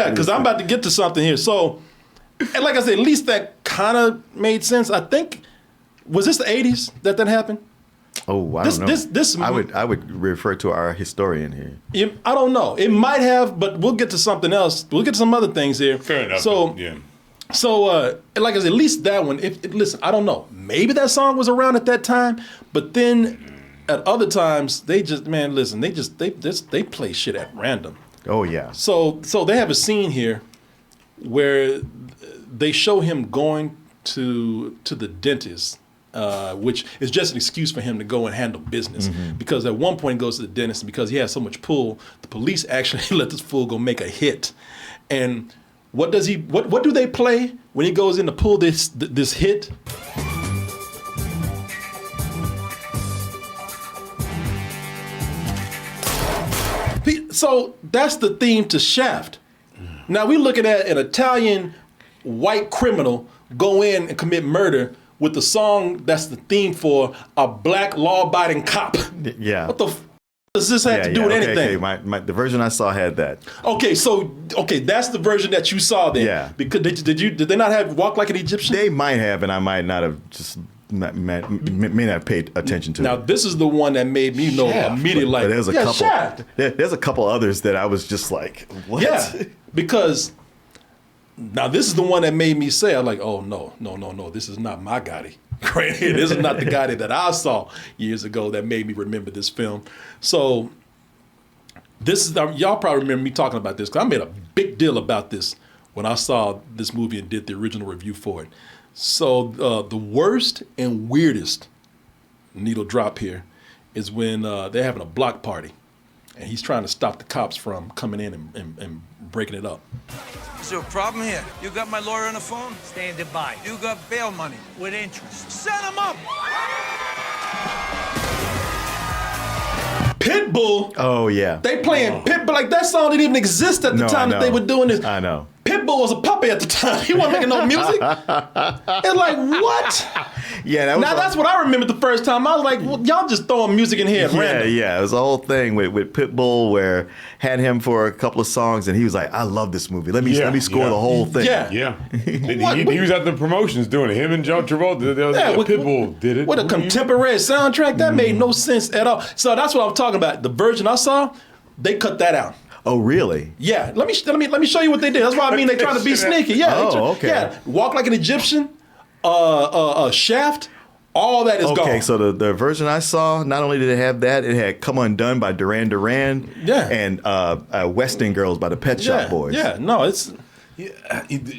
Because I'm about to get to something here. So, and like I said, at least that kind of made sense. I think, was this the 80s that happened? Oh, I don't know. I would refer to our historian here. I don't know. It might have, but we'll get to something else. We'll get to some other things here. Fair enough. So, yeah. So, like I said, at least that one. Listen, I don't know. Maybe that song was around at that time, but then at other times they just they play shit at random. Oh yeah. So they have a scene here where they show him going to the dentist, which is just an excuse for him to go and handle business. Mm-hmm. Because at one point he goes to the dentist, and because he has so much pull, the police actually let this fool go make a hit. And what do they play when he goes in to pull this hit? So that's the theme to Shaft. Now we're looking at an Italian white criminal go in and commit murder with the song that's the theme for a black law-abiding cop. Yeah. What the does this have to do with anything? Okay. The version I saw had that. Okay, that's the version that you saw then. Yeah. Because did they not have Walk Like an Egyptian? They might have, and I might not have just may not have paid attention to. Now this is the one that made me know immediately. But there's a couple. Shaft. There's a couple others that I was just like, what? Yeah, because now this is the one that made me say, I'm like, oh no, this is not my Gotti. Right here, this is not the Gotti that I saw years ago that made me remember this film. So this is y'all probably remember me talking about this because I made a big deal about this when I saw this movie and did the original review for it. So the worst and weirdest needle drop here is when they're having a block party. and he's trying to stop the cops from coming in and breaking it up. Is there a problem here? You got my lawyer on the phone? Standing by. You got bail money. With interest. Set him up! Pitbull. Oh yeah. They playing Pitbull like that song didn't even exist at the time that they were doing this. I know. Pitbull was a puppy at the time. He wasn't making no music. It's like, what? Yeah, that was that's what I remember the first time. I was like, well, y'all just throwing music in here at random. Yeah, it was a whole thing with Pitbull where had him for a couple of songs and he was like, I love this movie. Let me score the whole thing. Yeah. He was at the promotions doing it. Him and John Travolta. Pitbull did it. With a contemporary soundtrack, that made no sense at all. So that's what I'm talking about. The version I saw, they cut that out. Oh, really? Yeah. Let me show you what they did. That's why I mean they trying to be sneaky. Yeah. Okay. Yeah. Walk like an Egyptian. Shaft. All that is gone. Okay, so the version I saw, not only did it have that, it had "Come Undone" by Duran Duran. Yeah. And "Western Girls" by the Pet Shop Boys. Yeah. No, it's.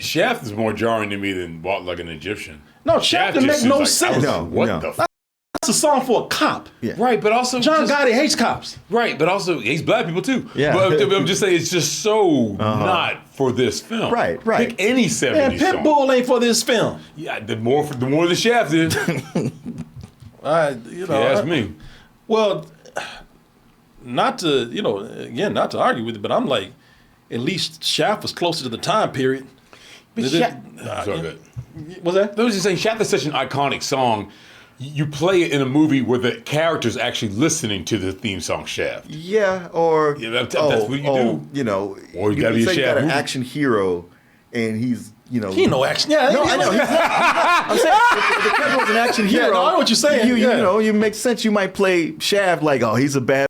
Shaft is more jarring to me than "Walk Like an Egyptian." No, Shaft didn't make no sense. What the fuck? That's a song for a cop. Yeah. Right, but also John Gotti hates cops. Right, but also he hates black people too. Yeah. But I'm just saying it's just so not for this film. Right. Pick any 70s Man, song. Pitbull ain't for this film. Yeah, the more the Shaft is. You ask me. Well, not to argue with it, but I'm like, at least Shaft was closer to the time period. But Shaft, good. What's that? I was just saying, Shaft is such an iconic song. You play it in a movie where the character's actually listening to the theme song Shaft. Yeah, or that's what you do. You know, or you gotta be a Shaft. You got an movie. action hero, and he's he ain't no action. Yeah, no, I know. I'm saying if the character was an action hero. Yeah, no, I know what you're saying. You know, you make sense. You might play Shaft like, oh, he's a bad.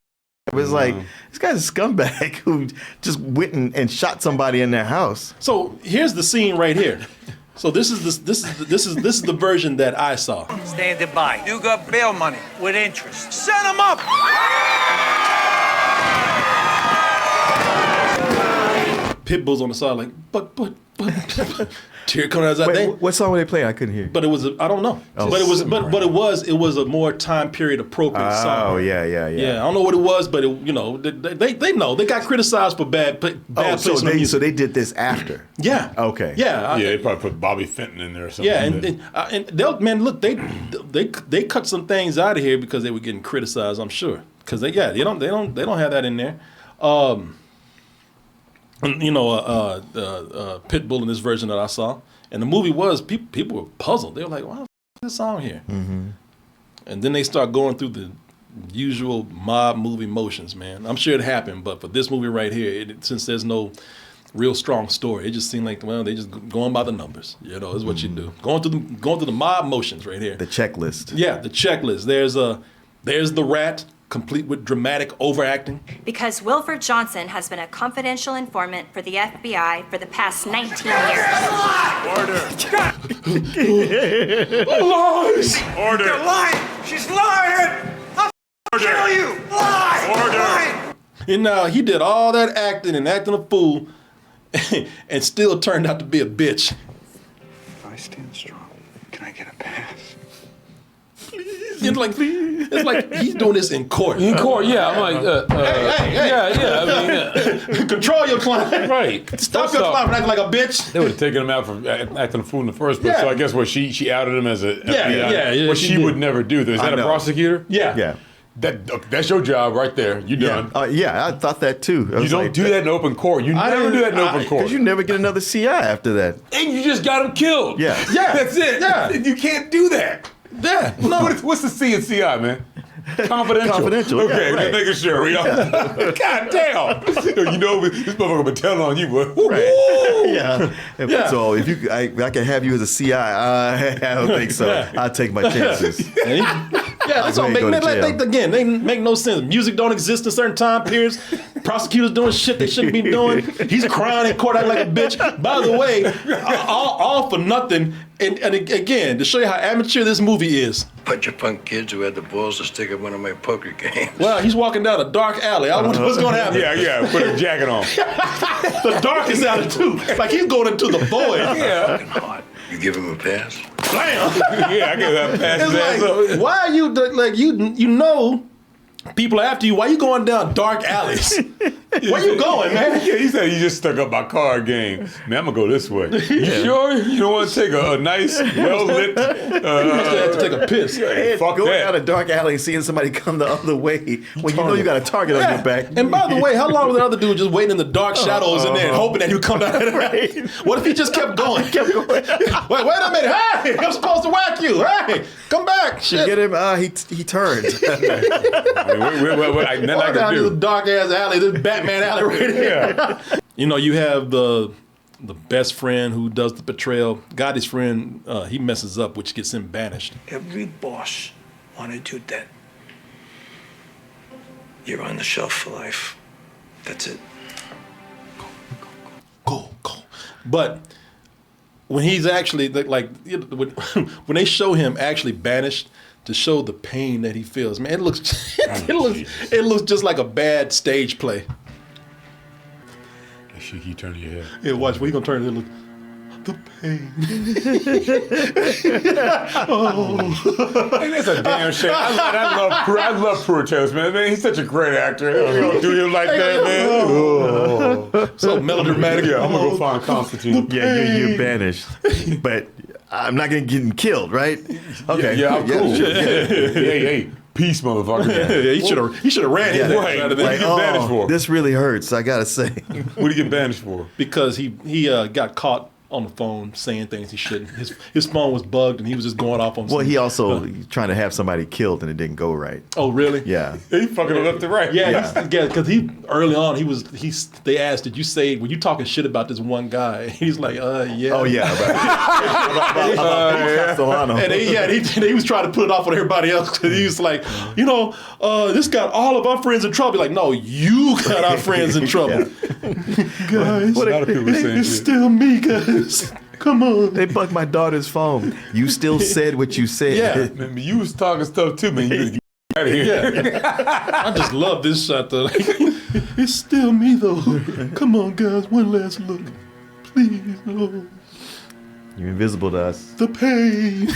It was like this guy's a scumbag who just went and shot somebody in their house. So here's the scene right here. So this is the version that I saw. Standing by. You got bail money. With interest. Set him up! Pitbull's on the side like, but tear coming out of that thing. What song were they playing? I couldn't hear. But it was I don't know. Oh, but it was a more time period appropriate song. Oh yeah. Yeah, I don't know what it was, but they know they got criticized for bad placement of music. So they did this after. Yeah. Okay. Yeah. They probably put Bobby Fenton in there or something. Yeah, and they'll look, they cut some things out of here because they were getting criticized, I'm sure, because they don't have that in there. Pitbull in this version that I saw, and the movie was people were puzzled. They were like, "Why is this song here?" Mm-hmm. And then they start going through the usual mob movie motions. Man, I'm sure it happened, but for this movie right here, since there's no real strong story, it just seemed like they just going by the numbers. You know, is what you do. Going through the mob motions right here. The checklist. Yeah, the checklist. There's the rat, complete with dramatic overacting. Because Wilford Johnson has been a confidential informant for the FBI for the past 19 years. Lies! Order! They're lying! She's lying! I'll kill you! Lie! Order! And he did all that acting and acting a fool and still turned out to be a bitch. If I stand strong, can I get a pass? It's like he's doing this in court. In court, yeah. I'm like, hey. Yeah. Control your client. Right. Stop your client from acting like a bitch. They would have taken him out for acting a fool in the first place. Yeah. So I guess she outed him as a FBI. Yeah. What she would never do. Is that a prosecutor? Yeah. That's your job right there. You done. Yeah, I thought that too. You don't do that in open court. You never do that in open court. Because you never get another CI after that. And you just got him killed. Yeah. That's it. Yeah. You can't do that. Yeah. No. What's the C in CI, man? Confidential. Okay, yeah, right. Just making sure. God damn. You know, this motherfucker been telling on you, boy. Right. Yeah. So if I can have you as a CI, I don't think so. I'll take my chances. That's all. They make no sense. Music don't exist in certain time periods. Prosecutors doing shit they shouldn't be doing. He's crying in court acting like a bitch. By the way, all for nothing. And again, to show you how amateur this movie is. Bunch of punk kids who had the balls to stick at one of my poker games. Well, he's walking down a dark alley. I wonder what's going to happen. Yeah. Put a jacket on. The darkest alley too. Like he's going into the void. Yeah. Fucking hot. You give him a pass? Bam. Yeah, I give that pass. It's like, why are you like you know? People are after you. Why you going down dark alleys? Where you going, man? Yeah, he said he just stuck up my card game. Man, I'm gonna go this way. You sure you don't want to take a nice, well lit? You must have to take a piss. Hey, fuck going that. down a dark alley and seeing somebody come the other way when you know you got a target on your back. And by the way, how long was the other dude just waiting in the dark shadows in there and hoping that he would come down? Right. What if he just kept going? Wait a minute. Hey, I'm supposed to whack you. Hey, come back. Should get him. He turned. Nothing I down can to do. the dark ass alley, this Batman alley right here. You know, you have the best friend who does the betrayal. Gotti's friend, he messes up, which gets him banished. Every boss wanted you dead. You're on the shelf for life. That's it. Go. But when he's actually like, when they show him actually banished, to show the pain that he feels, man, it looks just like a bad stage play. She keep turning your head. Yeah, watch. When he gonna turn it, look. The pain. Hey, that's a damn shame. I love Pruitt Taylor, man. He's such a great actor. I'm gonna do him like that, man. Oh. So melodramatic. Yeah, I'm gonna go find Constantine. Yeah, you're banished, but I'm not gonna get him killed, right? Okay. Yeah, I'm cool. Sure, Hey, peace, motherfucker. Yeah, he should have ran him. Right. What did he get banished for? This really hurts. I gotta say. What did he get banished for? Because he got caught on the phone saying things he shouldn't. His phone was bugged and he was just going off on. Well, he also trying to have somebody killed and it didn't go right. Oh, really? Yeah. He fucking left to right. Yeah, because he early on they asked, did you say, were you talking shit about this one guy? He's like, yeah. Oh yeah. About Castellano. And he was trying to put it off on everybody else because he was like, this got all of our friends in trouble. Like, no, you got our friends in trouble. Guys, a lot of people saying it's shit. still me, guys. Come on. They bugged my daughter's phone. You still said what you said. Yeah. Man, you was talking stuff too, man. You get out of here. Yeah. I just love this shot though. Like, it's still me though. Come on, guys, one last look. Please, no. You're invisible to us. The pain.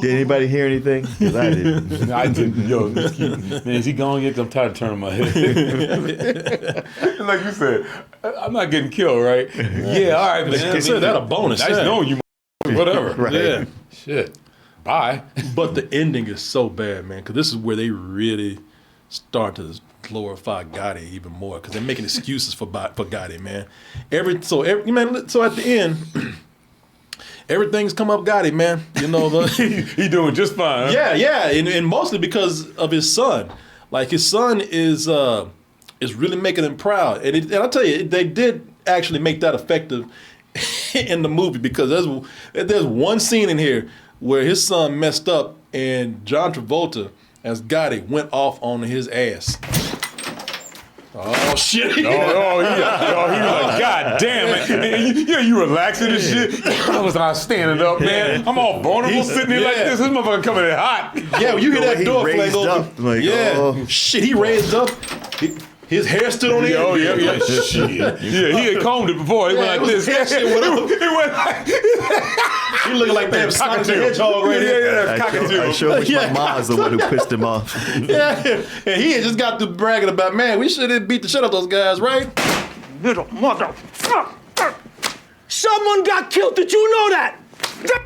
Did anybody hear anything? 'Cause I didn't. I didn't. Yo, man, is he going yet? I'm tired of turning my head. Like you said, I'm not getting killed, right? Yeah, all right, man. Consider that a bonus. Nice knowing you, whatever. Right. Yeah. Shit. Bye. But the ending is so bad, man, because this is where they really start to glorify Gotti even more, because they're making excuses for Gotti, man. So at the end, everything's come up Gotti, man. You know, he doing just fine. Huh? Yeah, and mostly because of his son. Like his son is really making him proud, and I'll tell you, they did actually make that effective in the movie, because there's one scene in here where his son messed up and John Travolta as Gotti went off on his ass. Oh shit! He was like, God damn it! And you relaxing and shit. I was standing up, man. I'm all vulnerable sitting here like this. This motherfucker coming in hot. Yeah, when you hear that door flag open, up, like, shit, he raised up. His hair stood on end. Oh yeah, shit. Yeah, he had combed it before. He went like this. He went like. He looking like that Sonic the Hedgehog right here. I sure wish my mom was the one who pissed him off. Yeah, and he had just got through bragging about, man, we should have beat the shit out of those guys, right? Little motherfucker. Someone got killed. Did you know that?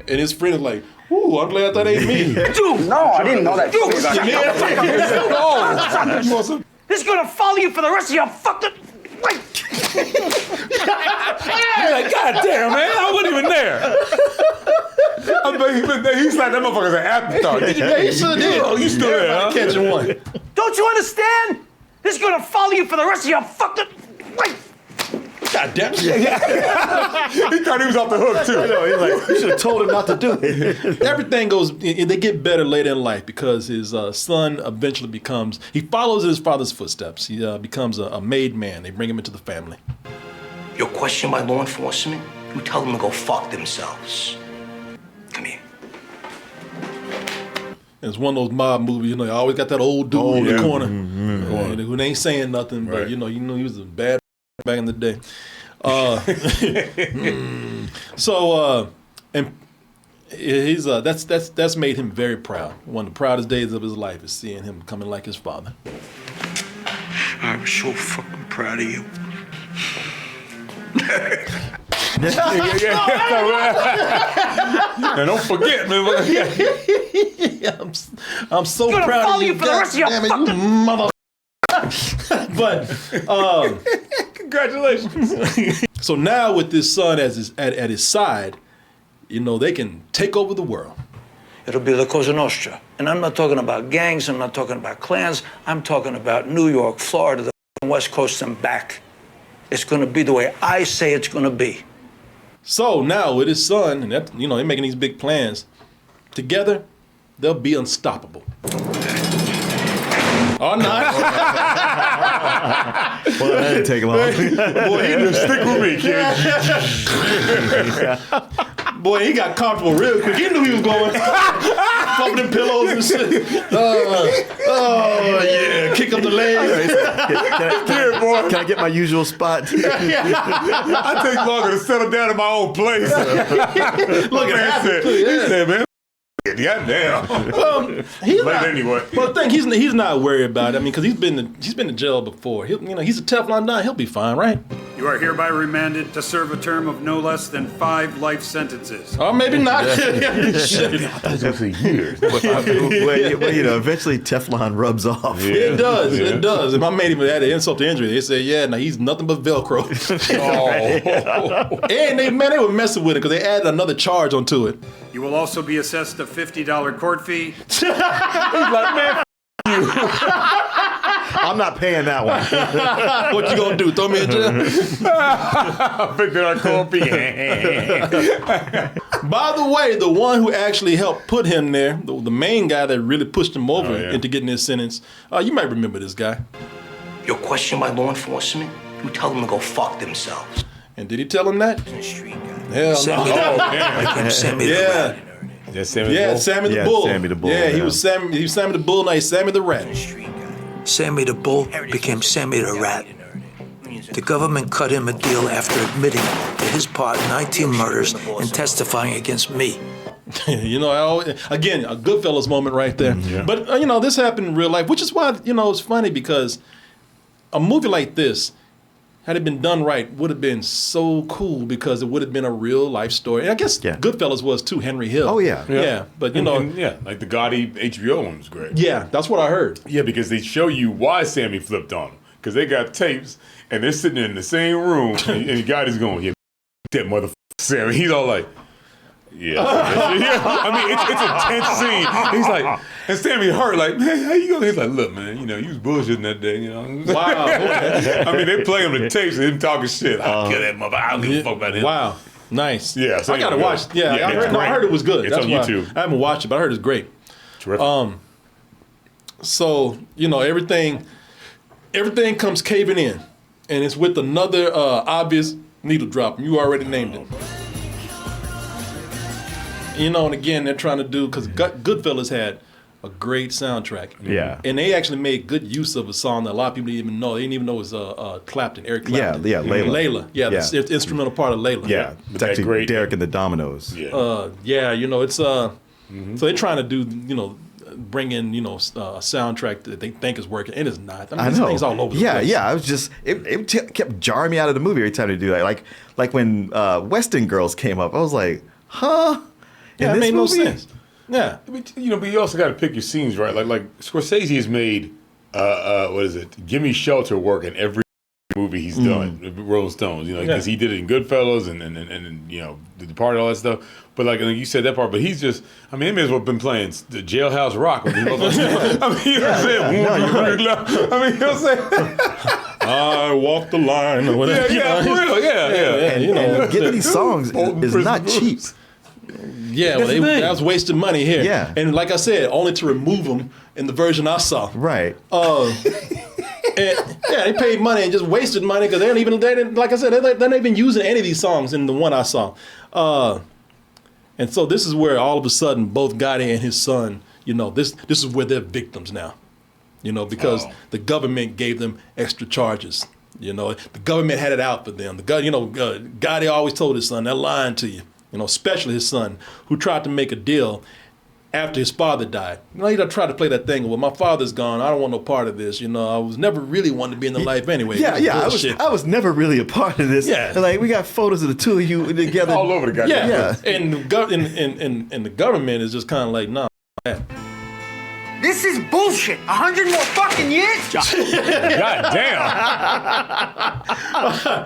And his friend is like, ooh, I'm glad that ain't me. Dude. No, I didn't know that. This is gonna follow you for the rest of your fucking life. You're like, God damn, man, I wasn't even there. He slapped that motherfucker as an afterthought. Yeah, he sure did. Oh, you still there, huh? Catching one. Don't you understand? This is gonna follow you for the rest of your fucking life. God damn it. He thought he was off the hook, too. He's like, you should have told him not to do it. Everything goes, they get better later in life because his son eventually he follows his father's footsteps. He becomes a made man. They bring him into the family. You're questioned by law enforcement? You tell them to go fuck themselves. Come here. And it's one of those mob movies, you always got that old dude in the corner who ain't saying nothing, but you know he was a bad back in the day. He's that's made him very proud. One of the proudest days of his life is seeing him coming like his father. I'm so fucking proud of you. And don't forget, man. I'm so proud of you. For the rest of your you mother. But congratulations. So now with this son at his side, you know, they can take over the world. It'll be La Cosa Nostra. And I'm not talking about gangs, I'm not talking about clans, I'm talking about New York, Florida, the West Coast and back. It's gonna be the way I say it's gonna be. So now with his son, and that, you know, they're making these big plans. Together, they'll be unstoppable. Or not. Well, that didn't take long. Boy, you just stick with me, kid. Boy, he got comfortable real quick. He knew he was going. Bumping them pillows and shit. Oh, yeah. Kick up the legs. Can I get my usual spot? I take longer to settle down in my own place. Look at that. He said, man, goddamn. He's But not, anyway. Well, the thing, he's not worried about it. I mean, because he's been to jail before. He's a Teflon 9. He'll be fine, right? You are hereby remanded to serve a term of no less than 5 life sentences. Or maybe not. That's a year. Well, you know, eventually Teflon rubs off. Yeah. It does. Yeah. It does. If I made him add an insult to injury, they say, yeah, no, he's nothing but Velcro. And they were messing with it because they added another charge onto it. You will also be assessed a $50 court fee. He's like, man, you. I'm not paying that one. What you gonna do? Throw me in jail? $50 court fee. By the way, the one who actually helped put him there, the main guy that really pushed him over into getting his sentence, you might remember this guy. You're questioned by law enforcement? You tell them to go fuck themselves. And did he tell him that? Hell Sammy, no. Sammy the Rat. Sammy the Bull. Sammy the Bull. Yeah, he was Sammy the Bull, now he's Sammy the Rat. Sammy the Bull became Sammy the Rat. The government cut him a deal after admitting to his part in 19 murders and testifying against me. You know, again, a Goodfellas moment right there. Yeah. But, you know, this happened in real life, which is why, you know, it's funny because a movie like this, had it been done right, would have been so cool because it would have been a real life story. And I guess Goodfellas was too, Henry Hill. Oh, yeah. Yeah, but you know. Like the Gotti HBO one was great. Yeah, that's what I heard. Yeah, because they show you why Sammy flipped on him. Because they got tapes and they're sitting in the same room and Gotti's going, yeah, that motherfucker Sammy. He's all like, yeah. I mean, it's a tense scene. He's like, and Sammy hurt, like, man, how you going? He's like, look, man, you know, you was bullshitting that day, you know. Wow. I mean, they play him the tapes and him talking shit. I'll kill that motherfucker. I don't give a fuck about him. Wow. Nice. Yeah. So I got to watch. Yeah, I heard it was good. It's on YouTube. I haven't watched it, but I heard it's great. Terrific. So, you know, everything comes caving in. And it's with another obvious needle drop. You already named it. You know, and again, they're trying to do, because Goodfellas had a great soundtrack. Yeah. And they actually made good use of a song that a lot of people didn't even know. They didn't even know it was Clapton, Eric Clapton. Yeah, Layla. Layla. Yeah, the instrumental part of Layla. Yeah, it's actually great. Derek and the Dominoes. Yeah, you know, it's, so they're trying to do, you know, bring in, you know, a soundtrack that they think is working, and it's not. I mean, this thing's all over the place. Yeah, I was just, it kept jarring me out of the movie every time they do that. Like when Weston Girls came up, I was like, huh? Yeah, it made no sense. Yeah. You know, but you also got to pick your scenes right. Like Scorsese has made, what is it? Gimme Shelter work in every movie he's done. Rolling Stones, you know, because he did it in Goodfellas and you know, The Departed, all that stuff. But like you said that part, but he's just, I mean, he may as well have been playing the Jailhouse Rock. I mean, you know what I'm saying? I mean, you know what I'm saying? I walk the line or whatever. Yeah, for real. Yeah. And, you know, getting these songs is not cheap. Yeah, well, that was wasted money here. Yeah. And like I said, only to remove them in the version I saw. Right. They paid money and just wasted money because they didn't, like I said, they're not even using any of these songs in the one I saw. And so this is where all of a sudden both Gotti and his son, you know, this is where they're victims now. You know, because the government gave them extra charges. You know, the government had it out for them. Gotti always told his son, they're lying to you. especially his son, who tried to make a deal after his father died. He tried to play that thing, well, my father's gone, I don't want no part of this. I was never really wanting to be in the life anyway. I was never really a part of this. Yeah. Like, we got photos of the two of you together. All over the goddamn place. And the government is just kind of like, nah. This is bullshit. 100 more fucking years? God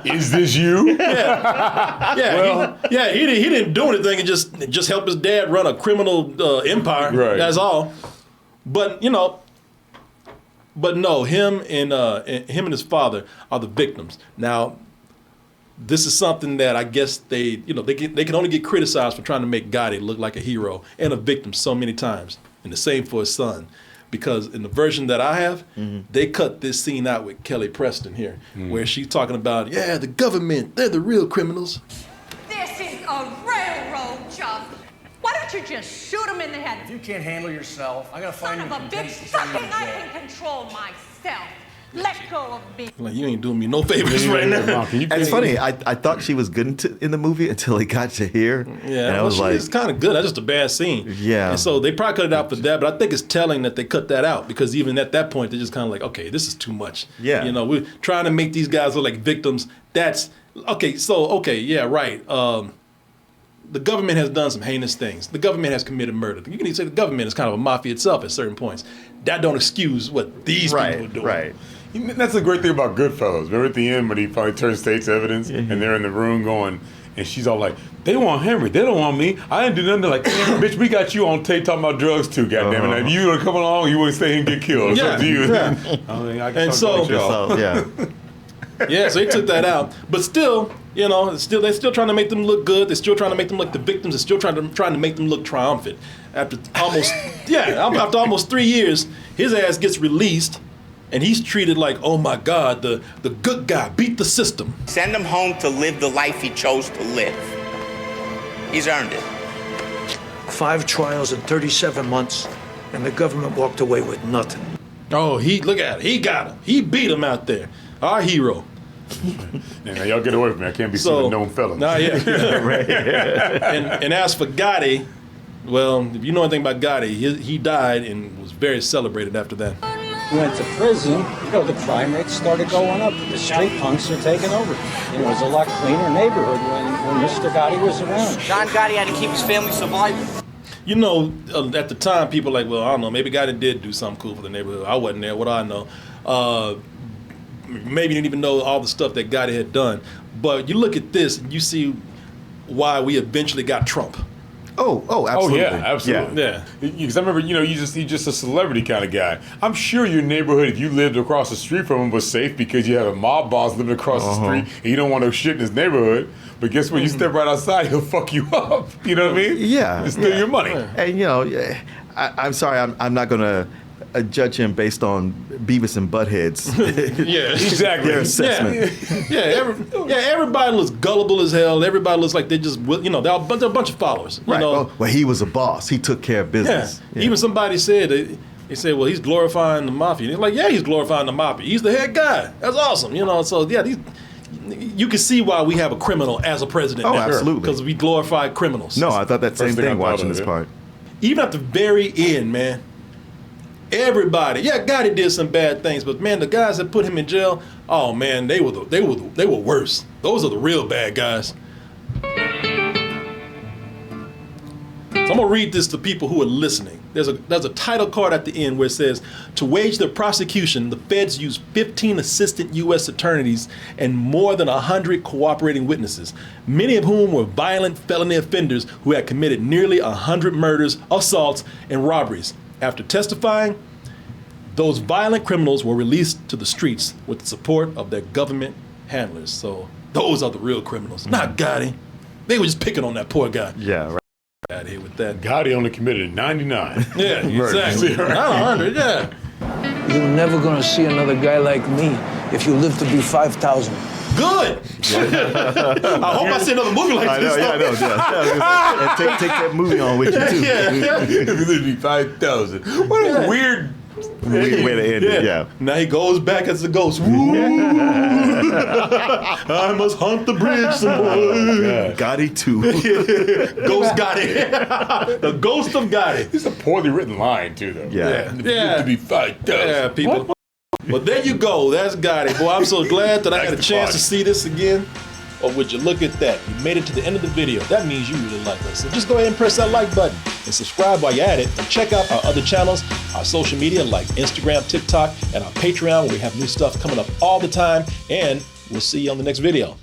damn. Is this you? He didn't do anything and just help his dad run a criminal empire. Right. That's all. But no, him and his father are the victims. Now, this is something that I guess they can only get criticized for trying to make Gotti look like a hero and a victim so many times. And the same for his son. Because in the version that I have, they cut this scene out with Kelly Preston here, where she's talking about, the government, they're the real criminals. This is a railroad job. Why don't you just shoot him in the head? If you can't handle yourself, I'm gonna find Son you of a contempt bitch, and send you fucking to I jail. can control myself. Let go of me. Like, you ain't doing me no favors right now. And it's funny, I thought she was good in the movie until it got to here. Yeah, and I was like, it's kind of good. That's just a bad scene. Yeah. And so they probably cut it out for that, but I think it's telling that they cut that out because even at that point, they're just kind of like, okay, this is too much. Yeah. We're trying to make these guys look like victims. That's, okay, yeah, right. The government has done some heinous things. The government has committed murder. You can even say the government is kind of a mafia itself at certain points. That don't excuse what these people are doing. Right. That's the great thing about Goodfellas. Remember at the end when he finally turns state's evidence and they're in the room going, and she's all like, they want Henry, they don't want me. I didn't do nothing. They're like, bitch, we got you on tape talking about drugs too, goddammit. Now, if you would come along, you wouldn't stay here and get killed. It's up to you. So they took that out. But still, they're still trying to make them look good. They're still trying to make them look the victims. They're still trying to make them look triumphant. After almost 3 years, his ass gets released. And he's treated like, oh my God, the good guy beat the system. Send him home to live the life he chose to live. He's earned it. 5 trials in 37 months, and the government walked away with nothing. Oh, look at it. He got him. He beat him out there. Our hero. Now y'all get away from me. I can't be suing known felons. And as for Gotti, well, if you know anything about Gotti, he died and was very celebrated after that. Went to prison, the crime rates started going up. The street punks are taking over. It was a lot cleaner neighborhood when Mr. Gotti was around. John Gotti had to keep his family surviving. At the time, people were like, well, I don't know, maybe Gotti did do something cool for the neighborhood. I wasn't there, what do I know? Maybe you didn't even know all the stuff that Gotti had done. But you look at this, and you see why we eventually got Trump. Oh, absolutely. Oh, yeah, absolutely. Yeah. Because I remember, you're just a celebrity kind of guy. I'm sure your neighborhood, if you lived across the street from him, was safe because you had a mob boss living across the street and you don't want no shit in his neighborhood. But guess what? You step right outside, he'll fuck you up. You know what I mean? Yeah. And steal your money. And, I'm sorry, I'm not going to judge him based on Beavis and Butthead's exactly. their assessment. Everybody looks gullible as hell. Everybody looks like they're just, they're a bunch of followers. Right. Well, he was a boss. He took care of business. Yeah. Even somebody said, they said, well, he's glorifying the mafia. And he's like, yeah, he's glorifying the mafia. He's the head guy. That's awesome. So, you can see why we have a criminal as a president now. Absolutely. Because we glorify criminals. No, I thought that same thing watching this part. Even at the very end, man, everybody, Gotti did some bad things, but man, the guys that put him in jail, oh man, they were worse. Those are the real bad guys. So I'm gonna read this to people who are listening. There's a title card at the end where it says, to wage their prosecution, the feds used 15 assistant U.S. attorneys and more than 100 cooperating witnesses, many of whom were violent felony offenders who had committed nearly 100 murders, assaults, and robberies. After testifying, those violent criminals were released to the streets with the support of their government handlers. So those are the real criminals, not Gotti. They were just picking on that poor guy. Yeah, right. Out here with that. Gotti only committed 99. Yeah, exactly. Not 100, yeah. You're never gonna see another guy like me if you live to be 5,000. Good. I hope I see another movie like this. I know. Take that movie on with you too. If you live to be 5,000. What a weird Way to end it, yeah. Now he goes back as a ghost. Woo! I must hunt the bridge some more. Gotti 2. Ghost Gotti. The ghost of Gotti. It's a poorly written line, too, though. Yeah. To be fucked up. Yeah, people. Well, there you go. That's Gotti. Boy, I'm so glad that I got a chance to see this again. Or would you look at that? You made it to the end of the video. That means you really like us. So just go ahead and press that like button and subscribe while you're at it. And check out our other channels, our social media like Instagram, TikTok, and our Patreon where we have new stuff coming up all the time. And we'll see you on the next video.